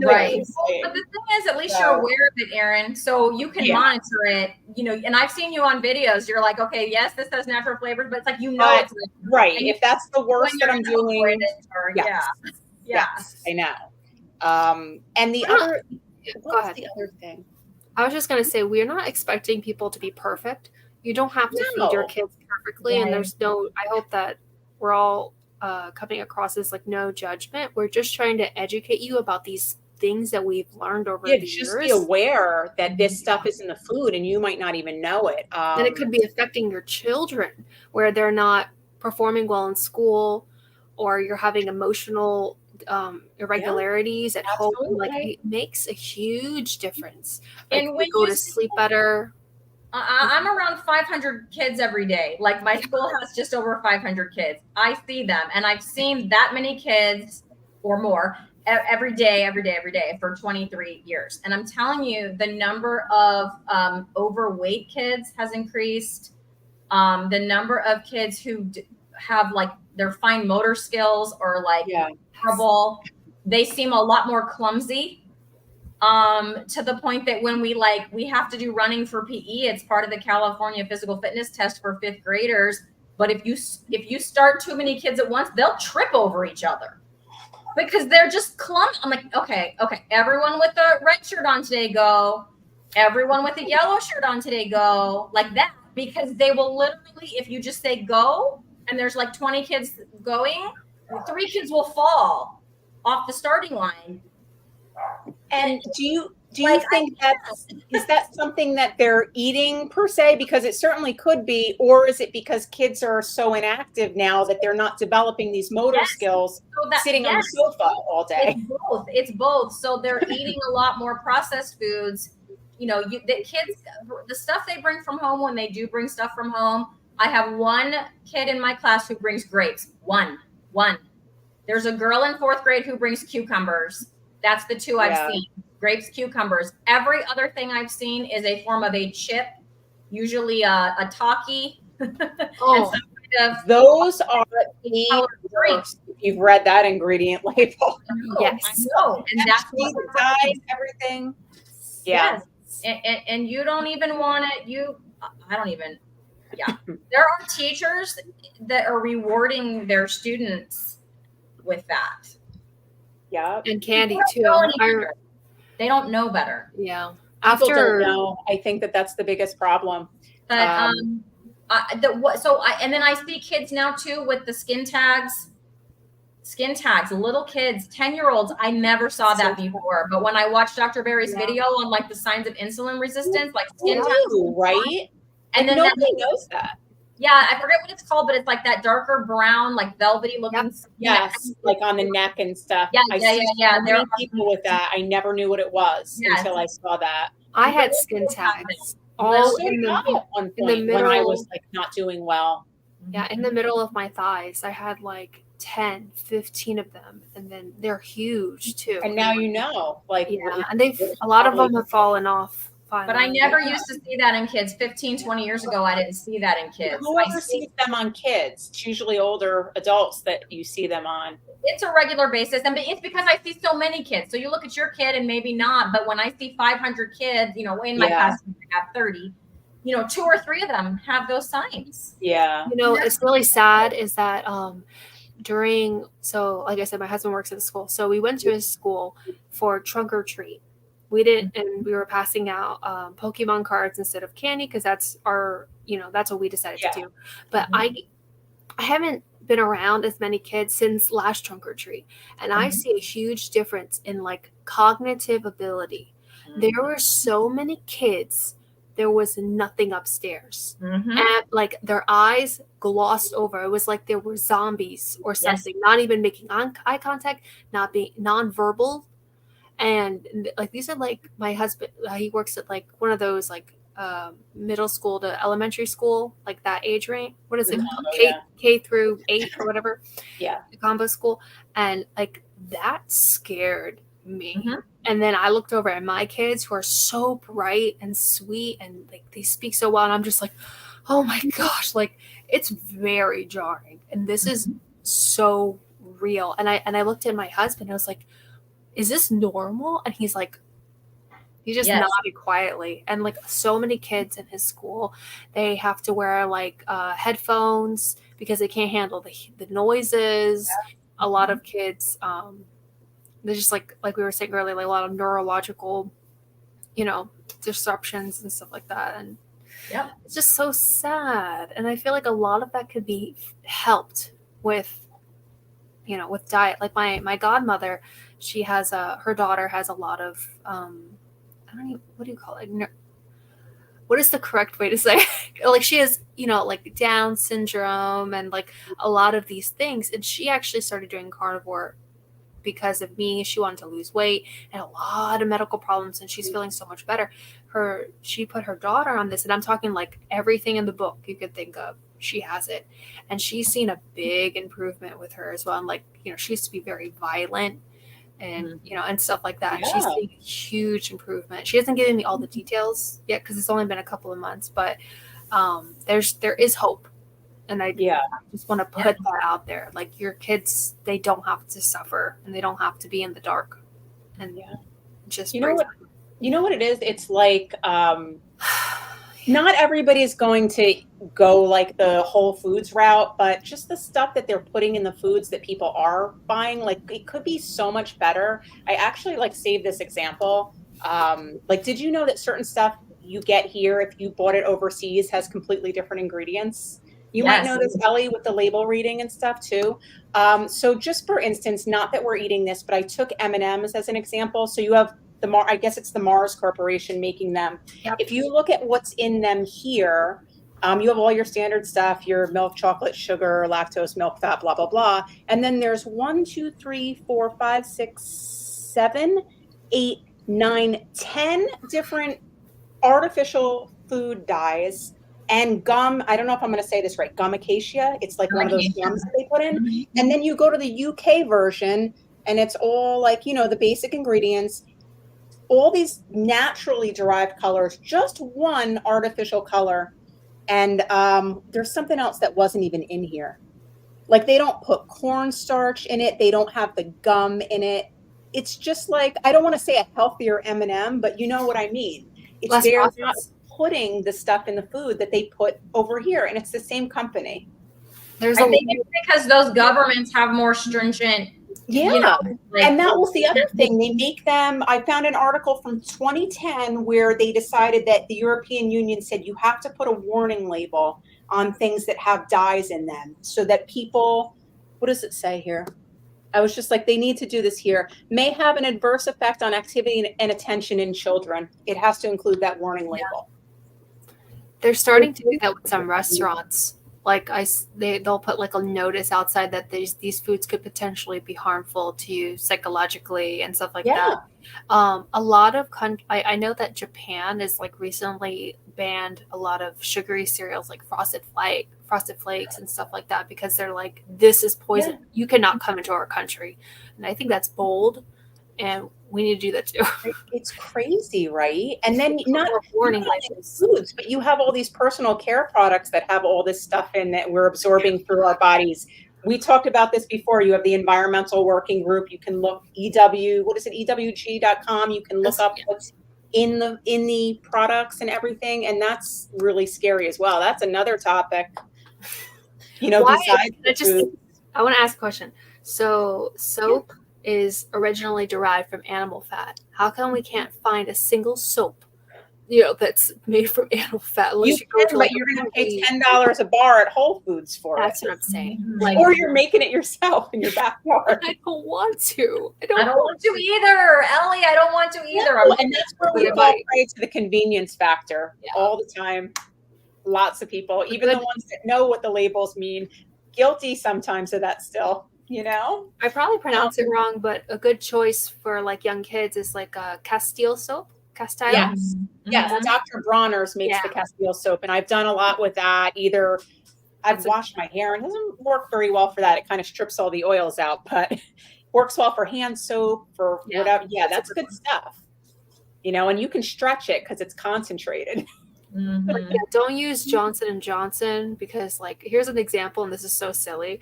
Right. But the thing is, at least you're aware of it, Erin. So you can monitor it, and I've seen you on videos. You're like, okay, yes, this has natural flavors, but it's like, it's right. If that's the worst that I'm doing. Yes, I know. And the other, what's the other thing? I was just going to say, we're not expecting people to be perfect. You don't have to feed your kids perfectly. Right. And I hope that we're all coming across as like no judgment. We're just trying to educate you about these things that we've learned over the years. Just be aware that this stuff is in the food and you might not even know it. And it could be affecting your children where they're not performing well in school, or you're having emotional irregularities at home. Like, it makes a huge difference. Like, and when you go to sleep better. I'm around 500 kids every day. Like, my school has just over 500 kids. I see them, and I've seen that many kids or more every day for 23 years. And I'm telling you, the number of overweight kids has increased. The number of kids who have like their fine motor skills or like trouble, they seem a lot more clumsy. To the point that when we have to do running for PE, it's part of the California physical fitness test for 5th graders. But if you start too many kids at once, they'll trip over each other because they're just clumsy. I'm like, okay. Everyone with a red shirt on today, go. Everyone with a yellow shirt on today, go, like that. Because they will literally, if you just say go, and there's like 20 kids going, 3 kids will fall off the starting line. And do you think is that something that they're eating per se? Because it certainly could be, or is it because kids are so inactive now that they're not developing these motor skills sitting on the sofa all day? It's both. So they're eating a lot more processed foods, the kids, the stuff they bring from home, when they do bring stuff from home, I have one kid in my class who brings grapes. One. There's a girl in 4th grade who brings cucumbers. That's the two I've seen. Grapes, cucumbers. Every other thing I've seen is a form of a chip, usually a Taki. Oh, Those are the worst. If you've read that ingredient label. yes. I know. And that's what dyes, everything. Yeah. Yes. And you don't even want it. I don't even. Yeah. There are teachers that are rewarding their students with that. Yeah. And candy They too. don't know better. Yeah. People don't After know. I think that's the biggest problem. But and then I see kids now too with the skin tags. Little kids, 10-year-olds. I never saw that before. But when I watched Dr. Berry's video on like the signs of insulin resistance, like skin tags, right? And then nobody knows that. Yeah, I forget what it's called, but it's like that darker brown, like velvety looking. Yes, like on the neck and stuff. Yeah. There are people with that. I never knew what it was until I saw that. I had skin tags all in at one point the middle, when I was like not doing well. Yeah, in the middle of my thighs. I had like 10, 15 of them, and then they're huge too. And now you know, like, yeah, and a lot of them have fallen off. But I never used to see that in kids. 15, 20 years ago, I didn't see that in kids. Whoever sees them on kids, it's usually older adults that you see them on. It's a regular basis. And it's because I see so many kids. So you look at your kid and maybe not, but when I see 500 kids, in my class, I have 30, 2 or 3 of them have those signs. Yeah. It's really sad is that so like I said, my husband works at the school. So we went to his school for trunk or treat. We didn't, and we were passing out Pokemon cards instead of candy because that's that's what we decided to do. But I haven't been around as many kids since last trunk or treat, and I see a huge difference in like cognitive ability. There were so many kids. There was nothing upstairs, and like their eyes glossed over. It was like there were zombies or something. Not even making eye contact, not being nonverbal. And like these are like my husband, he works at like one of those like middle school to elementary school, like that age range. What is it? K through 8 or whatever. Yeah. The combo school. And like that scared me. And then I looked over at my kids who are so bright and sweet and like they speak so well. And I'm just like, oh my gosh, like it's very jarring. And this is so real. And I looked at my husband and I was like, is this normal? And he's like, he just nodded quietly. And like so many kids in his school, they have to wear like headphones because they can't handle the noises. A lot of kids, they're just like we were saying earlier, like a lot of neurological, disruptions and stuff like that. And it's just so sad. And I feel like a lot of that could be helped with with diet. Like my godmother, she has her daughter has a lot of what do you call it? What is the correct way to say it? Like she has, like Down syndrome and like a lot of these things. And she actually started doing carnivore because of me. She wanted to lose weight and a lot of medical problems, and she's feeling so much better. She put her daughter on this, and I'm talking like everything in the book you could think of. She has it, and she's seen a big improvement with her as well. And like, she used to be very violent and, and stuff like that. Yeah. She's seeing a huge improvement. She hasn't given me all the details yet because it's only been a couple of months, but there is hope. And I just want to put that out there. Like your kids, they don't have to suffer and they don't have to be in the dark. And just, you know what it is? It's like, not everybody is going to go like the Whole Foods route, but just the stuff that they're putting in the foods that people are buying, like it could be so much better. I actually like saved this example. Like, did you know that certain stuff you get here, if you bought it overseas, has completely different ingredients? You might know this, Ellie, with the label reading and stuff too. So just for instance, not that we're eating this, but I took M&Ms as an example. So you have I guess it's the Mars Corporation making them. Yep. If you look at what's in them here, you have all your standard stuff, your milk, chocolate, sugar, lactose, milk, fat, blah, blah, blah. And then there's 1, 2, 3, 4, 5, 6, 7, 8, 9, 10 different artificial food dyes and gum. I don't know if I'm going to say this right. Gum acacia. It's like one of those Acacia. gums that they put in. Mhm. And then you go to the UK version and it's all like, the basic ingredients, all these naturally derived colors, just one artificial color. And there's something else that wasn't even in here. Like they don't put cornstarch in it. They don't have the gum in it. It's just like, I don't want to say a healthier M&M, but you know what I mean. It's Less they're not processed. putting the stuff in the food that they put over here, and it's the same company. There's I a think it's because those governments have more stringent, Yeah. like, And that was the other thing. They make them, I found an article from 2010 where they decided that the European Union said you have to put a warning label on things that have dyes in them so that people, what does it say here? I was just like, they need to do this here. May have an adverse effect on activity and attention in children. It has to include that warning label. They're starting to do that with some restaurants. Like they'll put like a notice outside that these foods could potentially be harmful to you psychologically and stuff like Yeah. that. A lot of I know that Japan is like recently banned a lot of sugary cereals like frosted flakes and stuff like that because they're like, this is poison. Yeah. You cannot come into our country. And I think that's bold, and we need to do that too. It's crazy, right? And then not warning only labels. foods, but you have all these personal care products that have all this stuff in that we're absorbing through our bodies. We talked about this before. You have the environmental working group. You can look EWG.com. You can look up what's in the products and everything. And that's really scary as well. That's another topic. Why? Besides I want to ask a question. So soap is originally derived from animal fat. How come we can't find a single soap, that's made from animal fat? you're going to pay $10 a bar at Whole Foods for it. That's what I'm saying. Like, Or you're making it yourself in your backyard. I don't want to. I don't want to either, Ellie. I don't want to either. No, and that's where we Yeah, fall prey to the convenience factor Yeah. all the time. Lots of people, even the ones that know what the labels mean, guilty sometimes of that still. I probably pronounce it wrong, but a good choice for like young kids is like Castile soap. Castile. Yes. Yes, Mhm. Dr. Bronner's makes the Castile soap, and I've done a lot with that. Either I've washed my hair, and it doesn't work very well for that. It kind of strips all the oils out, but works well for hand soap, for whatever. Yeah, that's good stuff. And you can stretch it because it's concentrated. Mhm. But yeah, don't use Johnson & Johnson because like here's an example, and this is so silly.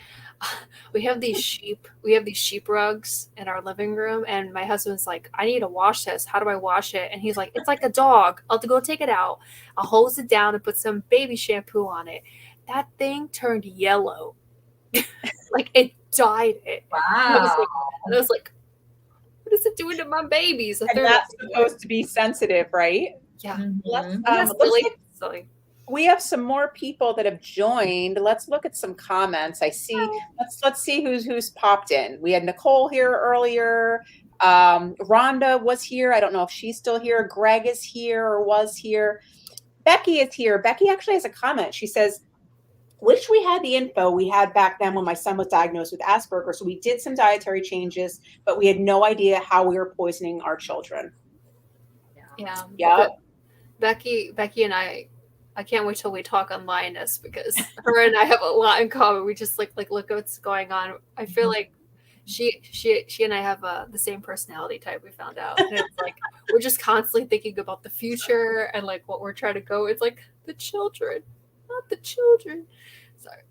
We have these sheep rugs in our living room, and my husband's like, I need to wash this. How do I wash it? And he's like, it's like a dog. I'll have to go take it out. I'll hose it down and put some baby shampoo on it. That thing turned yellow. Like it dyed it. Wow. And I was like, what is it doing to my babies? And that's supposed to be sensitive, right? Yeah. Mhm. That's silly. We have some more people that have joined. Let's look at some comments. I see. Let's see who's popped in. We had Nicole here earlier. Rhonda was here. I don't know if she's still here. Greg is here or was here. Becky is here. Becky actually has a comment. She says, wish we had the info we had back then when my son was diagnosed with Asperger's. So we did some dietary changes, but we had no idea how we were poisoning our children. Yeah. Yeah. Becky and I can't wait till we talk on Lioness because her and I have a lot in common. We just like look at what's going on. I feel like she and I have the same personality type. We found out, and it's like we're just constantly thinking about the future and like what we're trying to go. It's like the children, not the children. Sorry.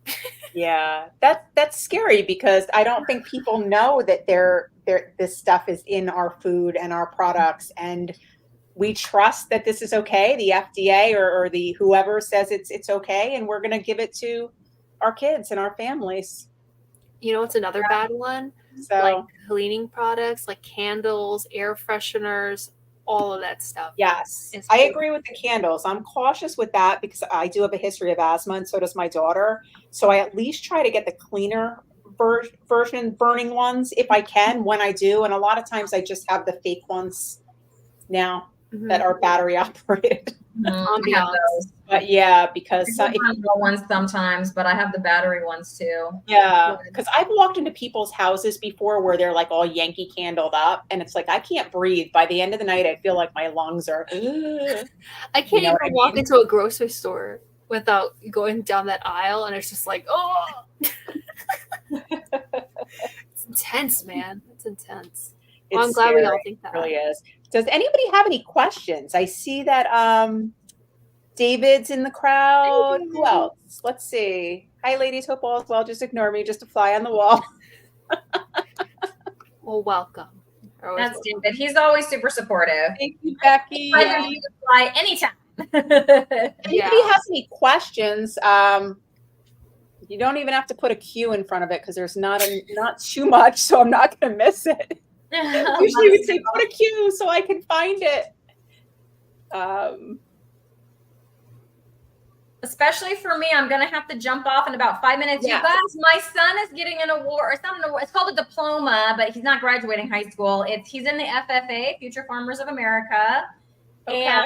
Yeah, that's scary because I don't think people know that this stuff is in our food and our products, and we trust that this is okay. The FDA or the whoever says it's okay, and we're going to give it to our kids and our families. It's another bad one. So like cleaning products, like candles, air fresheners, all of that stuff. Yes, I agree with the candles. I'm cautious with that because I do have a history of asthma, and so does my daughter. So I at least try to get the cleaner version burning ones if I can when I do. And a lot of times I just have the fake ones now. that are battery operated. I have those. But yeah, because I have the ones sometimes, but I have the battery ones too. yeah, because I've walked into people's houses before where they're like all Yankee candled up, and it's like I can't breathe. By the end of the night, I feel like my lungs are. I can't You know even what I walk mean? into a grocery store without going down that aisle, and it's just like, oh, it's intense, man. It's intense. Well, I'm It's glad we scary. all think that. It really is. Does anybody have any questions? I see that David's in the crowd. Who else? Let's see. Hi, ladies. Hope all is well. Just ignore me. Just a fly on the wall. Well, welcome. That's David. He's always super supportive. Thank you, Becky. I can fly anytime. Anybody has any questions? You don't even have to put a Q in front of it because there's not too much, so I'm not going to miss it. Usually we say put a Q so I can find it. Especially for me, I'm gonna have to jump off in about 5 minutes. Yeah. You guys, my son is getting an award, or it's not an award, it's called a diploma, but he's not graduating high school. He's in the FFA, Future Farmers of America. Okay. And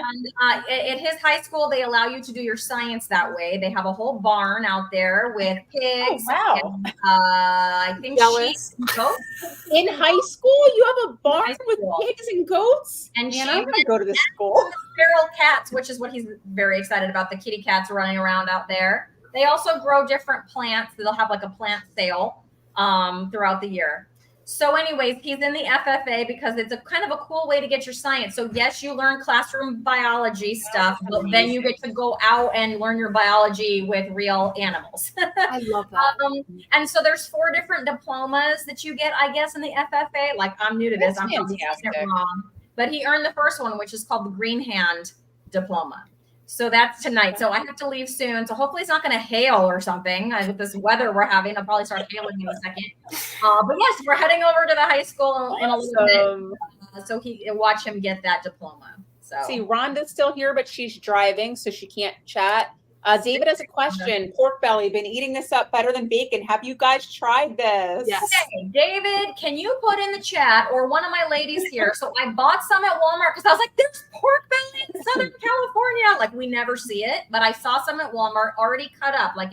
at his high school, they allow you to do your science that way. They have a whole barn out there with pigs. wow. And, I think Jealous. sheep and goats. In high school, you have a barn High with school. pigs and goats? And Man, sheep I'm going to and go to this school. feral cats, which is what he's very excited about. The kitty cats running around out there. They also grow different plants. They'll have like a plant sale throughout the year. So anyways, he's in the FFA because it's a kind of a cool way to get your science. So yes, you learn classroom biology stuff, but then you get to go out and learn your biology with real animals. I love that. And so there's 4 different diplomas that you get, I guess, in the FFA. Like I'm new to this. That's I'm probably saying it fantastic. wrong. But he earned the first one, which is called the Green Hand Diploma. So that's tonight. So I have to leave soon. So hopefully it's not going to hail or something. With this weather we're having, I'll probably start hailing in a second. But yes, we're heading over to the high school in a little bit. So watch him get that diploma. So See, Rhonda's still here, but she's driving, so she can't chat. David has a question. Pork belly, been eating this up better than bacon. Have you guys tried this? Yes. Okay, David, can you put in the chat, or one of my ladies here? So I bought some at Walmart because I was like, there's pork belly in Southern California. Like we never see it, but I saw some at Walmart already cut up. Like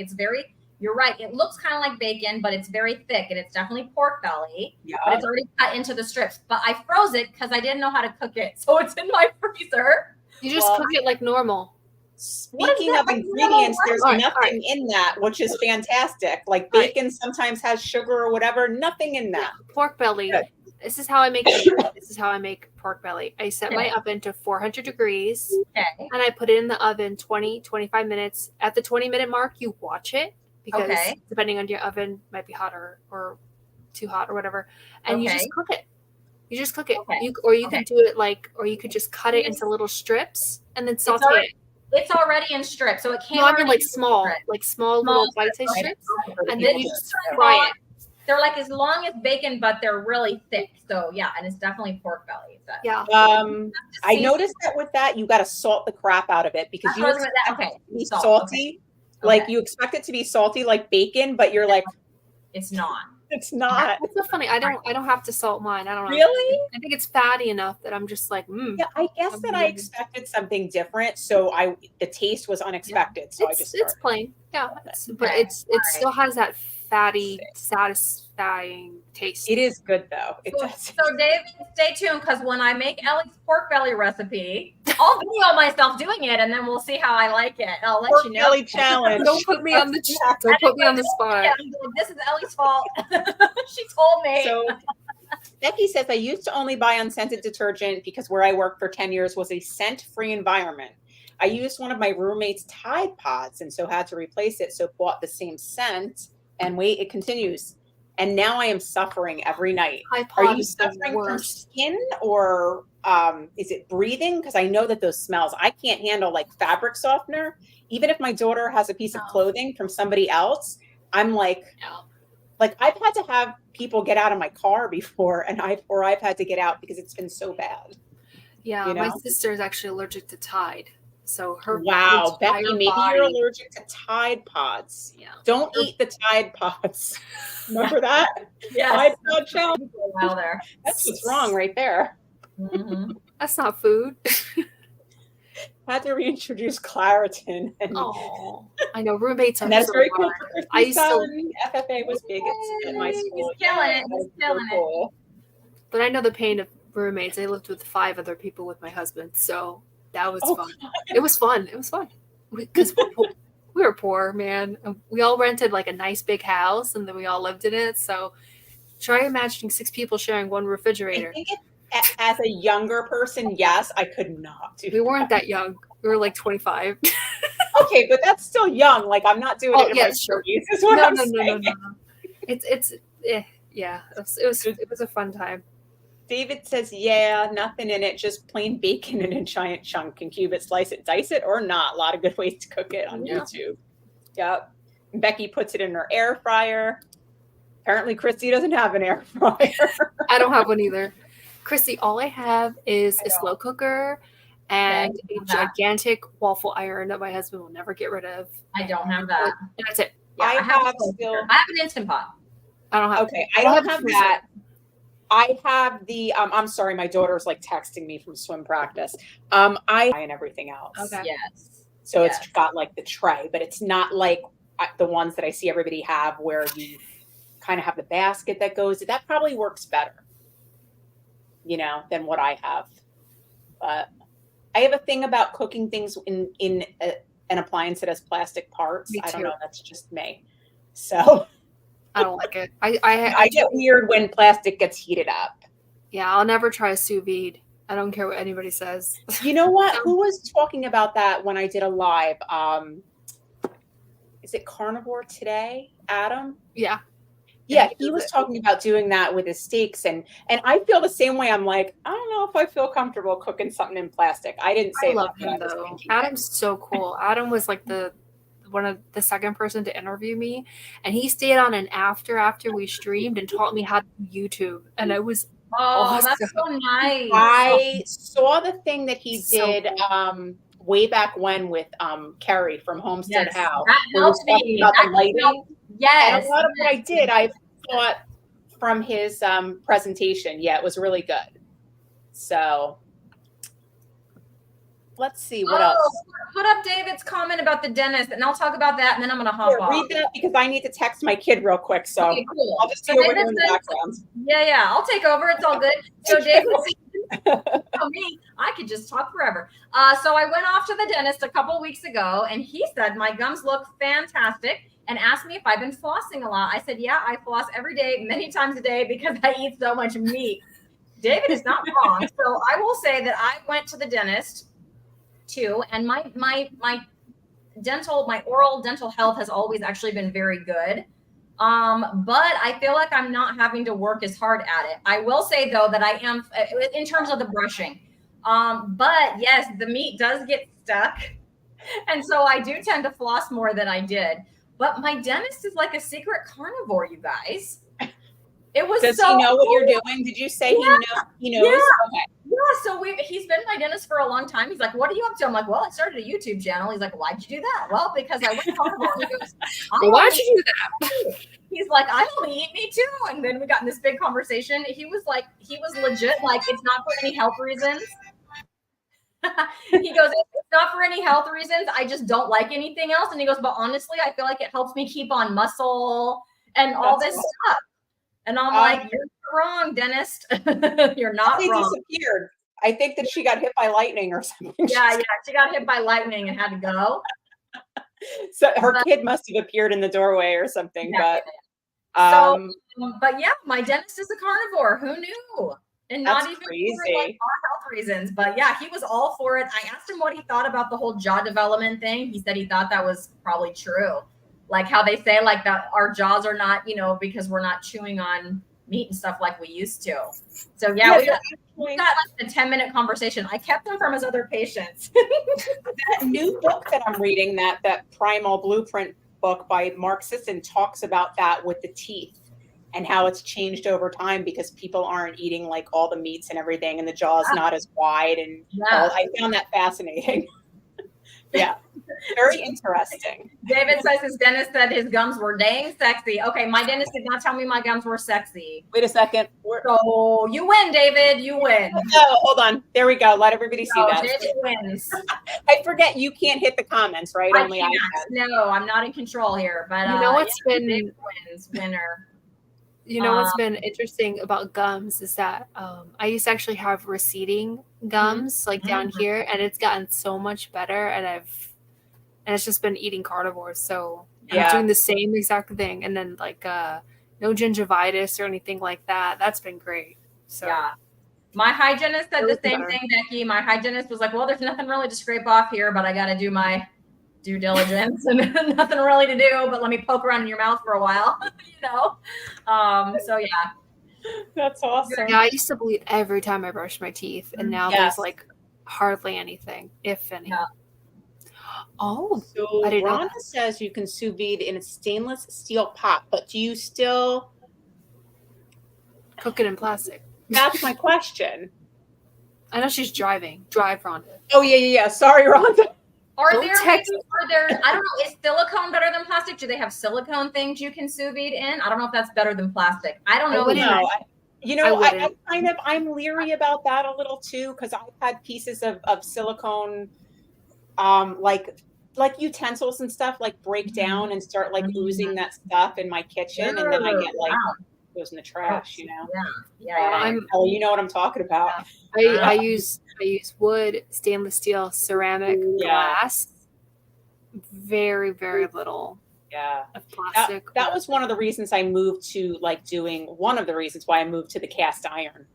you're right. It looks kind of like bacon, but it's very thick and it's definitely pork belly. Yeah. But it's already cut into the strips. But I froze it because I didn't know how to cook it. So it's in my freezer. You just cook it like normal. Speaking of that? ingredients, there's All right, nothing in that, which is fantastic. Like bacon sometimes has sugar or whatever. Nothing in that. Pork belly. Good. This is how I make it. This is how I make pork belly. I set my oven to 400 degrees Okay. and I put it in the oven 25 minutes. At the 20-minute mark, you watch it because depending on your oven, might be hot or too hot or whatever. And you just cook it. You just cook it. Okay. You could do it or you could just cut it into little strips and then saute it. It's already in strips, so it can't. No, I mean like small little bite-sized strips, and then you just fry it. They're like as long as bacon, but they're really thick. So yeah, and it's definitely pork belly. Yeah. I noticed that with that, you got to salt the crap out of it because you expect it to be salty. Like you expect it to be salty like bacon, but you're like, it's not. It's not. That's so funny. I don't have to salt mine. I don't know. Really? I think it's fatty enough that I'm just like, Yeah, I guess that I expected something different, so the taste was unexpected. So it's plain. Yeah, but it still has that fatty, satisfying taste. It is good though. It does. So David, stay tuned because when I make Ellie's pork belly recipe, I'll video myself doing it, and then we'll see how I like it. I'll let you know. Belly challenge. Don't put me on the spot. Yeah, this is Ellie's fault. She told me. So Becky says, I used to only buy unscented detergent because where I worked for 10 years was a scent-free environment. I used one of my roommate's Tide Pods and so had to replace it. So bought the same scent and wait, it continues. And now I am suffering every night. Are you suffering from skin or is it breathing? Because I know that those smells, I can't handle like fabric softener. Even if my daughter has a piece of clothing from somebody else, I'm like, like I've had to have people get out of my car before and I've had to get out because it's been so bad. Yeah, you know? my sister is actually allergic to Tide. So her Becky, maybe you're allergic to Tide Pods. Yeah. Don't eat the Tide Pods. Remember that? Yes. Tide Pod challenge. Wow, there. That's what's wrong right there. Mm-hmm. That's not food. Had to reintroduce Claritin, and, Oh, I know roommates are and that's so very cool hard. for I Christy's used to, son. FFA was big at my He's school. killing it. that He's was so killing it. cool. but I know the pain of roommates. I lived with 5 other people with my husband, so that was Oh, fun. It was fun. It was fun because we were poor, man. We all rented like a nice big house, and then we all lived in it. So try imagining 6 people sharing one I refrigerator. think as a younger person, yes, I could not do We weren't that young. We were like 25. Okay, but that's still young. Like, I'm not doing Oh, it in yeah, my it's true. 30s, is what No, I'm no, no, no, saying. no. It's yeah. It was a fun time. David says, yeah, nothing in it, just plain bacon in a giant chunk and cube it, slice it, dice it, or not. A lot of good ways to cook it on Yeah. YouTube. Yep. Becky puts it in her air fryer. Apparently, Christy doesn't have an air fryer. I don't have one either. Christy, all I have is I a don't. slow cooker and Okay, a I have that. gigantic waffle iron that my husband will never get rid of. I don't have that. And that's it. Yeah, I have a slow still- cooker. I have an Instant Pot. I don't have. Okay, I don't have that. I have the, I'm sorry, my daughter's like texting me from swim practice. And everything else. Okay. Yes. So Yes. it's got like the tray, but it's not like the ones that I see everybody have where you kind of have the basket that goes. That probably works better, than what I have. But I have a thing about cooking things in an appliance that has plastic parts. Me I don't too. know. That's just me. So I don't like it. I I get weird when plastic gets heated up. Yeah, I'll never try a sous vide. I don't care what anybody says. You know what? Who was talking about that when I did a live? Is it Carnivore Today? Adam? Yeah. Yeah, he he does was it. talking about doing that with his steaks, and I feel the same way. I'm like, I don't know if I feel comfortable cooking something in plastic. I didn't say I love that, but him I was though. thinking Adam's so cool. Adam was like the second person to interview me, and he stayed on an after we streamed and taught me how to do YouTube, and it was Oh, Awesome. that's so nice. I saw the thing that he So did way back when with Kerry from Homestead Yes, House. that where he was helped talking me. about the That lighting. helped. Yes. And a lot of what I did, I thought from his presentation. Yeah, it was really good. So let's see what else. Put up David's comment about the dentist, and I'll talk about that, and then I'm gonna hop Here, off. read that because I need to text my kid real quick. So Okay, cool. I'll just So be over here David in the says- background. Yeah, I'll take over. It's all good. So Thank David, you. oh, me, I could just talk forever. So I went off to the dentist a couple weeks ago, and he said my gums look fantastic, and asked me if I've been flossing a lot. I said, yeah, I floss every day, many times a day, because I eat so much meat. David is not wrong. So I will say that I went to the dentist too, and my oral dental health has always actually been very good. But I feel like I'm not having to work as hard at it. I will say though that I am in terms of the brushing. But yes, the meat does get stuck. And so I do tend to floss more than I did. But my dentist is like a secret carnivore, you guys. It was Does so he know what cool. you're doing? Did you say Yeah. he knows? Yeah. Okay. Yeah, so he's been my dentist for a long time. He's like, what are you up to? I'm like, well, I started a YouTube channel. He's like, why'd you do that? Well, because I went carnivore. He goes, why'd you do that? He's like, I only eat meat too. And then we got in this big conversation. He was legit like, it's not for any health reasons. He goes, it's not for any health reasons. I just don't like anything else. And he goes, but honestly, I feel like it helps me keep on muscle and all That's this awesome. stuff. And I'm like, you're not wrong, dentist. You're not They wrong. disappeared. I think that she got hit by lightning or something. Yeah. She got hit by lightning and had to go. So her kid must have appeared in the doorway or something. Yeah. But yeah, my dentist is a carnivore. Who knew? And not That's even crazy. for like health reasons. But yeah, he was all for it. I asked him what he thought about the whole jaw development thing. He said he thought that was probably true. Like how they say like that our jaws are not, because we're not chewing on meat and stuff like we used to. So yeah, we got like a 10-minute conversation. I kept him from his other patients. That new book that I'm reading, that Primal Blueprint book by Mark Sisson, talks about that with the teeth and how it's changed over time because people aren't eating like all the meats and everything, and the jaw's not as wide. And I found that fascinating. Yeah. Very interesting. David says his dentist said his gums were dang sexy. Okay, my dentist did not tell me my gums were sexy. Wait a second. So you win, David. You win. Oh, hold on. There we go. Let everybody see So that. David wins. I forget you can't hit the comments, right? I Only can't. can. No, I'm not in control here. But You know what's been David wins, winner. You know what's been interesting about gums is that I used to actually have receding gums like down here, and it's gotten so much better. And it's just been eating carnivore, so I'm doing the same exact thing. And then like no gingivitis or anything like that. That's been great. So yeah, my hygienist said the same thing, Becky. My hygienist was like, "Well, there's nothing really to scrape off here, but I got to do my due diligence and nothing really to do, but let me poke around in your mouth for a while," you know? So yeah. That's awesome. Yeah, I used to bleed every time I brushed my teeth, and now there's like hardly anything, if any. Yeah. Oh, so I didn't know Rhonda says you can sous vide in a stainless steel pot, but do you still cook it in plastic? That's my question. I know she's driving. Drive, Rhonda. Oh yeah. Sorry, Rhonda. Are there, I don't know, is silicone better than plastic? Do they have silicone things you can sous vide in? I don't know if that's better than plastic. I don't know. I'm leery about that a little too, because I've had pieces of silicone, like utensils and stuff like break down and start like oozing that stuff in my kitchen, and then I get like goes in the trash, you know. Yeah. You know what I'm talking about. I use wood, stainless steel, ceramic, glass. Very, very little. Yeah. Of plastic. That was one of the reasons I moved to one of the reasons why I moved to the cast iron,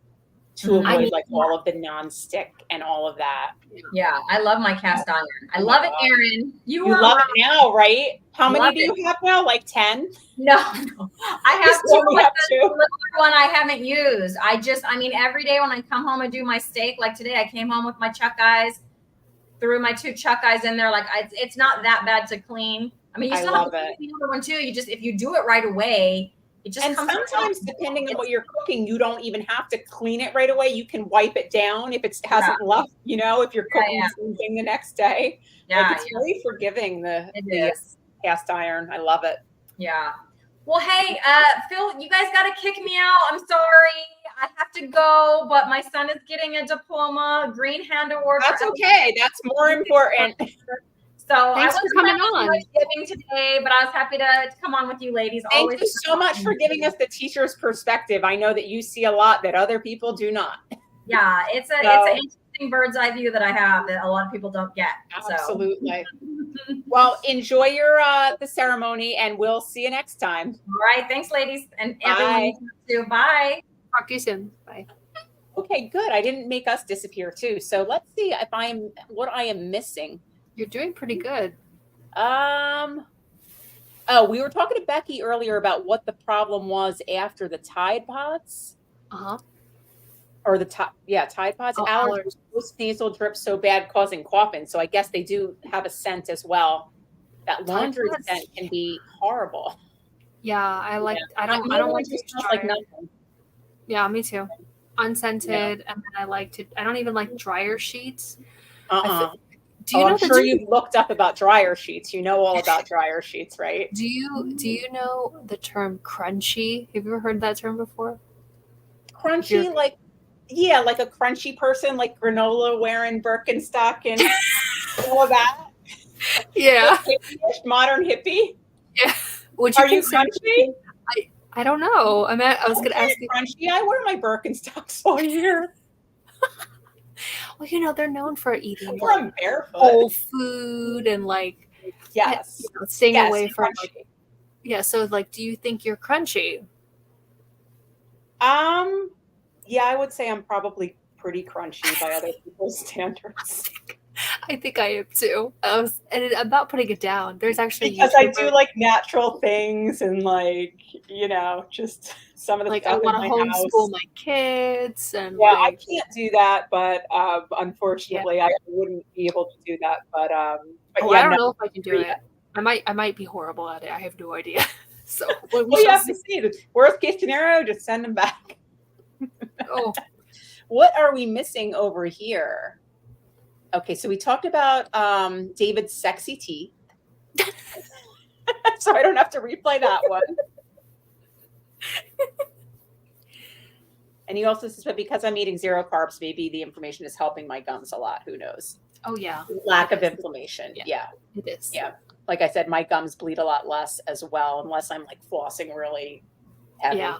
to avoid all of the non-stick and all of that. Yeah, I love my cast iron. I love it, Erin. You love it now, right? How many do you have now? Like 10? No. I have two. The one I haven't used. Every day when I come home and do my steak, like today I came home with my chuck eyes, threw my 2 chuck eyes in there. Like it's not that bad to clean. I mean, you still have to clean the other one too. If you do it right away, it just comes out. Sometimes, depending on what you're cooking, you don't even have to clean it right away. You can wipe it down if it hasn't left, if you're cooking something the next day. Yeah. It's really forgiving, the cast iron. I love it. Yeah. Well, hey, Phil, you guys got to kick me out. I'm sorry. I have to go, but my son is getting a diploma, Green Hand Award. That's okay. That's more important. So thanks for coming on giving today, but I was happy to come on with you ladies. Thank you so much for giving us the teacher's perspective. I know that you see a lot that other people do not. Yeah, it's an interesting bird's eye view that I have that a lot of people don't get. Absolutely. Well, enjoy your the ceremony, and we'll see you next time. All right, thanks, ladies, and everyone too. Bye. Talk to you soon. Bye. Okay, good. I didn't make us disappear too. So let's see what I am missing. You're doing pretty good. We were talking to Becky earlier about what the problem was after the Tide Pods. Or the Tide Pods. Allergies, post-nasal drip so bad causing coughing. So I guess they do have a scent as well. That laundry scent can be horrible. Yeah, I don't like to smell like nothing. Yeah, me too. Unscented, and then I don't even like dryer sheets. I'm sure you've looked up about dryer sheets. You know all about dryer sheets, right? Do you know the term crunchy? Have you ever heard that term before? Crunchy, like a crunchy person, like granola wearing Birkenstock and all of that. Yeah. Modern hippie. Yeah. Are you crunchy? I don't know. I was going to ask you. Crunchy. I wear my Birkenstocks all year. Well, they're known for eating barefoot whole food and staying away from So do you think you're crunchy? Yeah, I would say I'm probably pretty crunchy by other people's standards. I think I am too. And I'm not putting it down. There's actually because I do like natural things and just some of the stuff I want to homeschool my kids and I can't do that, but unfortunately I wouldn't be able to do that. But I don't know if I can do it. I might be horrible at it. I have no idea. So you have to see. The worst case scenario, just send them back. Oh, what are we missing over here? Okay, so we talked about David's sexy teeth. So I don't have to replay that one. And he also says, but because I'm eating zero carbs, maybe the information is helping my gums a lot. Who knows? Oh yeah. Lack of inflammation. Yeah. Yeah. It is. Yeah. Like I said, my gums bleed a lot less as well, unless I'm like flossing really heavy. Yeah.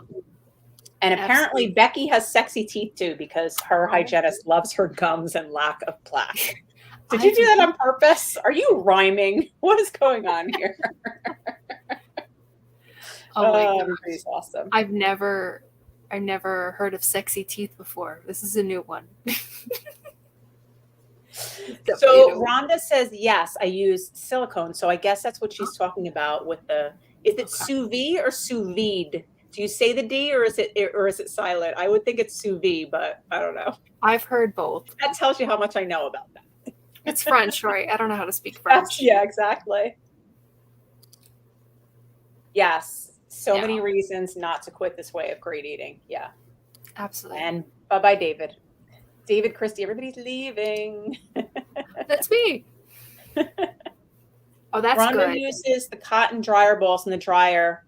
And apparently Becky has sexy teeth too, because her hygienist loves her gums and lack of plaque. Did you do that on purpose? Are you rhyming? What is going on here? Oh my God. Everybody's awesome. I've never heard of sexy teeth before. This is a new one. So Rhonda says, yes, I use silicone. So I guess that's what she's talking about with the, is it sous vide or sous vide? Do you say the D or is it silent? I would think it's sous vide, but I don't know. I've heard both. That tells you how much I know about that. It's French, right? I don't know how to speak French. Yeah, exactly. Yes. So many reasons not to quit this way of great eating. Yeah. Absolutely. And bye-bye, David. David, Christy, everybody's leaving. That's me. Oh, that's Rhonda good. uses the cotton dryer balls in the dryer.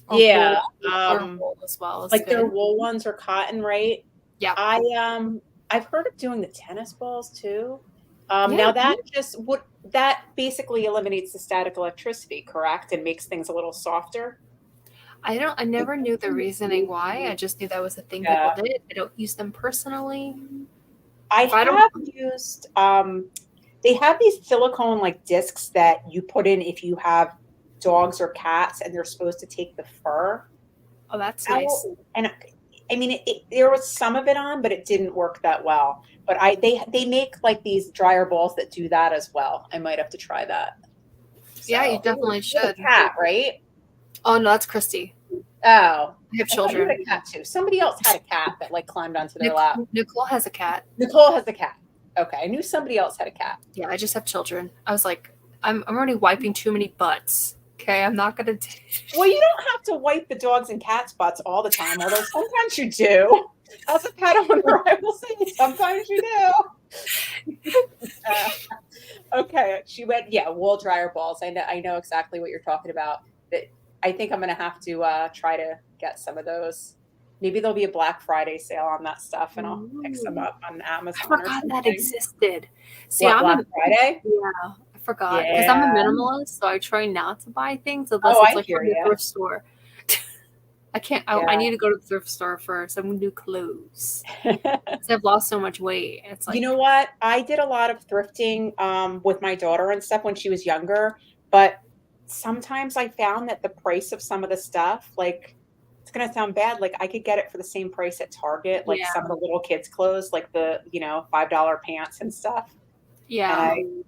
Or Yeah. wool as well. Like their wool ones are cotton, right? Yeah. I've heard of doing the tennis balls too. Now that basically eliminates the static electricity, correct? And makes things a little softer. I never knew the reasoning why. I just knew that was a thing people did. I don't use them personally. I have used they have these silicone like discs that you put in if you have dogs or cats and they're supposed to take the fur. Oh, that's nice. And I mean, there was some of it on, but it didn't work that well. But they make like these dryer balls that do that as well. I might have to try that. Yeah, you definitely should. Cat, right? Oh no, that's Christy. Oh, I have children. I had a cat too. Somebody else had a cat that like climbed onto their lap. Nicole has a cat. Nicole has a cat. Okay, I knew somebody else had a cat. Yeah, I just have children. I was like, I'm already wiping too many butts. Okay, I'm not gonna. Well, you don't have to wipe the dogs and cats' butts all the time, although sometimes you do. As a pet owner, I will say sometimes you do. Okay, she went. Yeah, wool dryer balls. I know exactly what you're talking about. That I think I'm gonna have to try to get some of those. Maybe there'll be a Black Friday sale on that stuff, and I'll pick some up on Amazon. I forgot that existed. See, what, Black Friday? Yeah. Forgot because I'm a minimalist, so I try not to buy things unless it's like from the thrift store. I can't. I need to go to the thrift store for some new clothes. I've lost so much weight. It's like, you know what? I did a lot of thrifting with my daughter and stuff when she was younger, but sometimes I found that the price of some of the stuff, like, it's gonna sound bad, like I could get it for the same price at Target, like some of the little kids' clothes, like the $5 pants and stuff. Yeah. And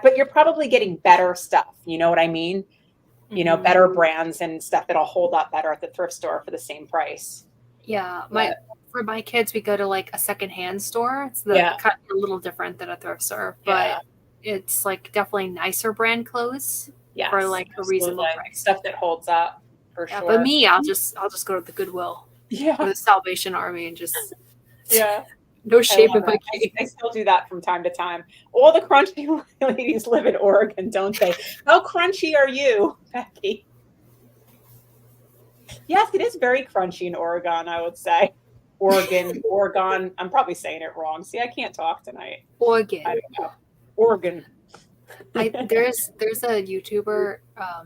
but you're probably getting better stuff. You know what I mean? Mm-hmm. Better brands and stuff that'll hold up better at the thrift store for the same price. Yeah. For my kids, we go to like a secondhand store. It's kind of a little different than a thrift store, but it's like definitely nicer brand clothes for like a reasonable price. Stuff that holds up for sure. But me, I'll just go to the Goodwill or the Salvation Army and just no shape in my cake. I still do that from time to time. All the crunchy ladies live in Oregon, don't they? How crunchy are you, Becky? Yes, it is very crunchy in Oregon, I would say. Oregon. I'm probably saying it wrong. See, I can't talk tonight. Oregon. I don't know. Oregon. There's a YouTuber.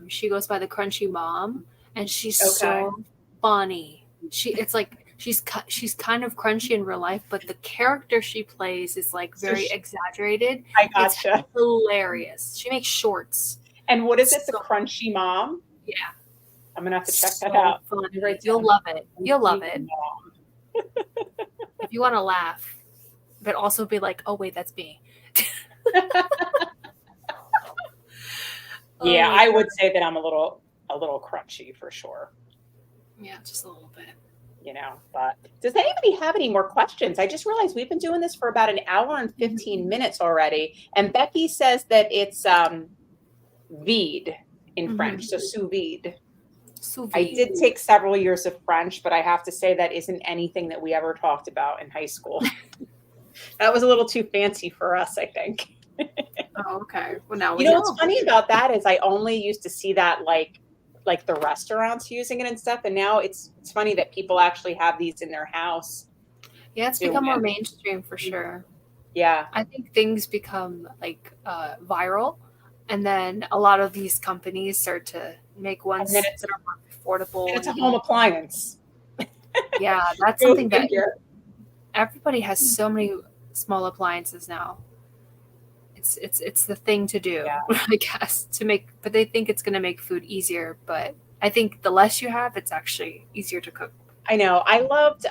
She goes by the Crunchy Mom, and she's so funny. She's kind of crunchy in real life, but the character she plays is like very exaggerated. I gotcha. It's hilarious. She makes shorts. And what is it? The Crunchy Mom? Yeah. I'm gonna have to check that out. You'll love it. You'll love it. If you want to laugh, but also be like, oh wait, that's me. Yeah, I would say that I'm a little crunchy for sure. Yeah, just a little bit. But does anybody have any more questions? I just realized we've been doing this for about an hour and 15 minutes already. And Becky says that it's vide in French, so sous vide. I did take several years of French, but I have to say that isn't anything that we ever talked about in high school. That was a little too fancy for us, I think. Oh, okay. Well, now You we know know. what's funny about that is I only used to see that like the restaurants using it and stuff, and now it's funny that people actually have these in their house Yeah, it's doing become more it. mainstream for sure. Yeah, I think things become like viral, and then a lot of these companies start to make ones and then it's that are more affordable. a And home appliance. yeah, that's Go something that figure. everybody has so many small appliances now. It's the thing to do, Yeah. I guess, to make. But they think it's going to make food easier. But I think the less you have, it's actually easier to cook. I know. I loved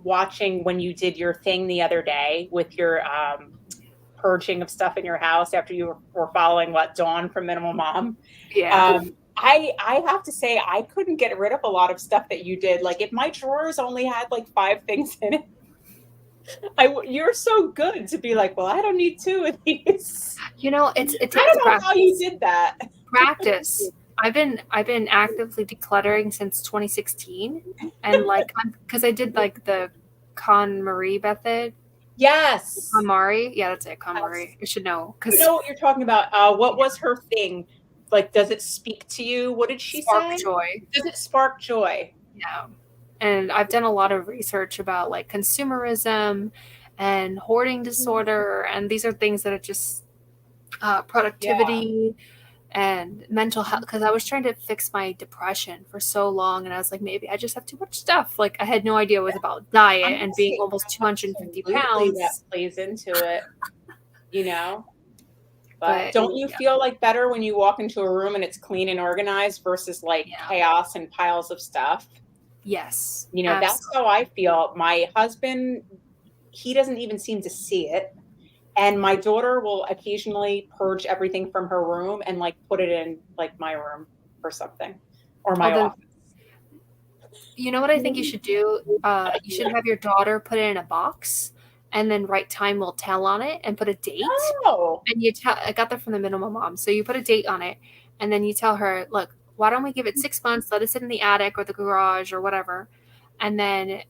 watching when you did your thing the other day with your purging of stuff in your house after you were following what Dawn from Minimal Mom. Yeah. I have to say I couldn't get rid of a lot of stuff that you did. Like if my drawers only had like 5 things in it, you're so good to be like, well, I don't need 2 of these. You know, it I takes don't know practice. how you did that. Practice. I've been actively decluttering since 2016, and like because I did like the KonMari method. Yes. KonMari, yeah, that's it. KonMari. Yes. I should know You because know what you're talking about. What was her thing? Like, does it speak to you? What did she spark say? joy. Does it spark joy? Yeah, and I've done a lot of research about like consumerism and hoarding disorder, and these are things that are just productivity and mental health, because I was trying to fix my depression for so long, and I was like, maybe I just have too much stuff. Like I had no idea it was about diet and being almost 250 pounds. That plays into it, you know. But But, don't you yeah. feel like better when you walk into a room and it's clean and organized versus like Yeah. chaos and piles of stuff? Yes, You know, that's how I feel. My husband, he doesn't even seem to see it. And my daughter will occasionally purge everything from her room and like put it in like my room or something, or my Although- office. You know what I think you should do? You should have your daughter put it in a box and then write time will tell on it and put a date. Oh, And you tell, I got that from the Minimal Mom. So you put a date on it and then you tell her, look, why don't we give it 6 months? Let it sit in the attic or the garage or whatever. And then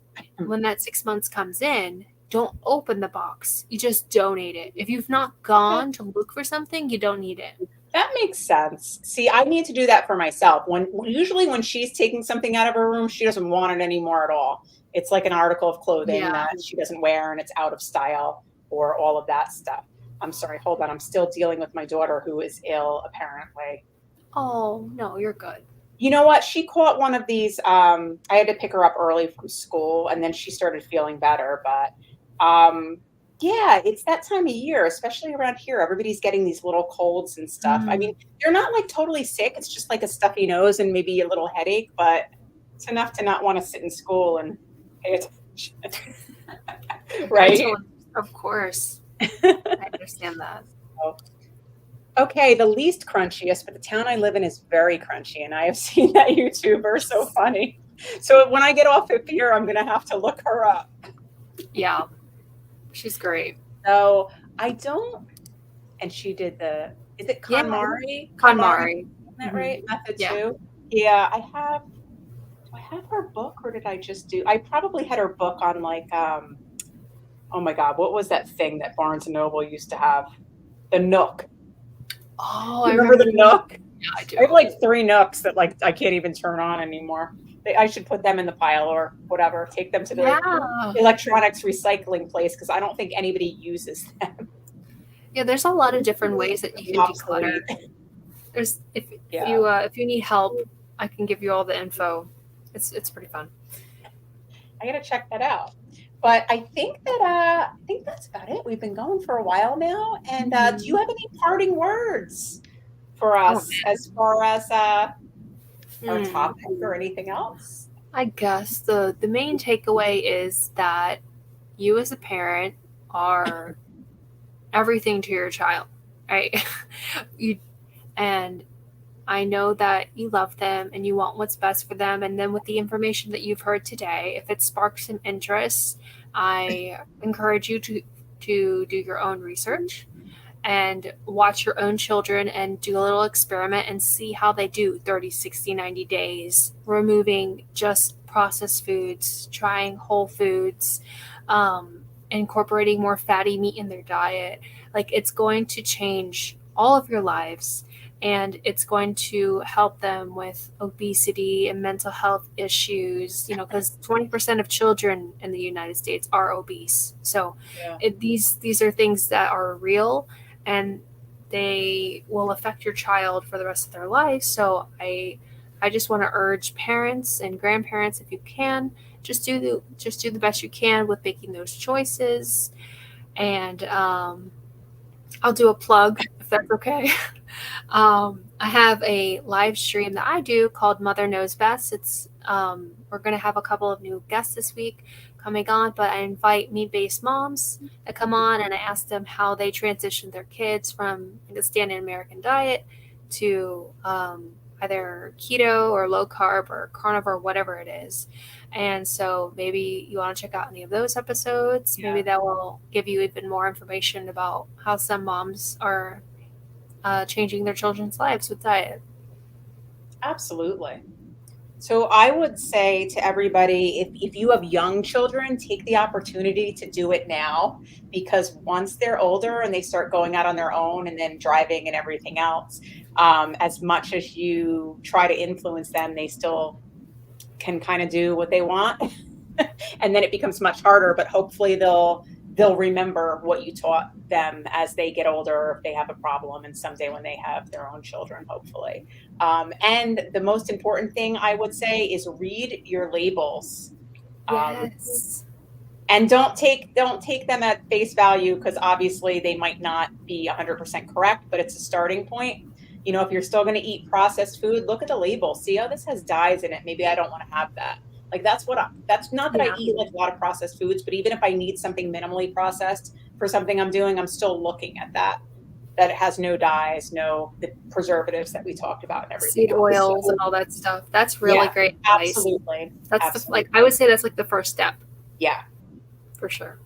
when that 6 months comes in, don't open the box. You just donate it. If you've not gone to look for something, you don't need it. that makes sense. See, I need to do that for myself. Usually when she's taking something out of her room, she doesn't want it anymore at all. It's like an article of clothing Yeah. that she doesn't wear and it's out of style or all of that stuff. I'm sorry, hold on. I'm still dealing with my daughter who is ill, apparently. Oh, no, you're good. You know what? She caught one of these. I had to pick her up early from school and then she started feeling better. But yeah, it's that time of year, especially around here. Everybody's getting these little colds and stuff. I mean, they're not like totally sick. It's just like a stuffy nose and maybe a little headache, but it's enough to not want to sit in school and pay attention. Right? Of course. I understand that. Okay, the least crunchiest, but the town I live in is very crunchy, and I have seen that YouTuber. So funny. So when I get off of here, I'm going to have to look her up. Yeah. She's great. So I don't, and she did is it Yeah. KonMari? KonMari. Isn't that right? Method Yeah. 2? Yeah, do I have her book or did I just I probably had her book on like, oh my God, what was that thing that Barnes & Noble used to have? The Nook. Oh, I remember the Nook? Yeah, I do. I have like 3 Nooks that like I can't even turn on anymore. I should put them in the pile or whatever. Take them to the electronics recycling place because I don't think anybody uses them. Yeah, there's a lot of different ways that you can declutter. There's if you need help, I can give you all the info. It's pretty fun. I gotta check that out. But I think that's about it. We've been going for a while now. And do you have any parting words for us as far as our topic or anything else? I guess the main takeaway is that you as a parent are everything to your child, right? And I know that you love them and you want what's best for them. And then with the information that you've heard today, if it sparks some interest, I encourage you to do your own research and watch your own children and do a little experiment and see how they do 30, 60, 90 days, removing just processed foods, trying whole foods, and incorporating more fatty meat in their diet, like it's going to change all of your lives, and it's going to help them with obesity and mental health issues, because 20% of children in the United States are obese. So Yeah. these are things that are real, and they will affect your child for the rest of their life. So I just want to urge parents and grandparents, if you can, just do the best you can with making those choices. And I'll do a plug if that's okay. I have a live stream that I do called Mother Knows Best. It's we're going to have a couple of new guests this week coming on, but I invite meat-based moms to come on, and I ask them how they transition their kids from the standard American diet to either keto or low carb or carnivore, whatever it is. And so maybe you want to check out any of those episodes. Yeah. Maybe that will give you even more information about how some moms are changing their children's lives with diet. Absolutely. So I would say to everybody, if you have young children, take the opportunity to do it now, because once they're older and they start going out on their own and then driving and everything else, as much as you try to influence them, they still can kind of do what they want. And then it becomes much harder, but hopefully they'll remember what you taught them as they get older, if they have a problem, and someday when they have their own children, hopefully. And the most important thing I would say is read your labels. Yes. And don't take them at face value, because obviously they might not be 100% correct, but it's a starting point. If you're still going to eat processed food, look at the label. See, oh, this has dyes in it. Maybe I don't want to have that. Like that's not that I eat like a lot of processed foods, but even if I need something minimally processed for something I'm doing, I'm still looking at that it has no dyes, no the preservatives that we talked about and everything. Seed oils and all that stuff. That's really great advice. Absolutely. That's I would say that's like the first step. Yeah. For sure.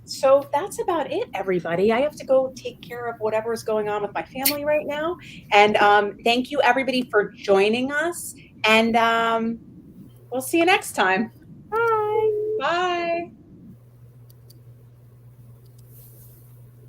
So that's about it, everybody. I have to go take care of whatever is going on with my family right now. And thank you, everybody, for joining us. And we'll see you next time. Bye. Bye.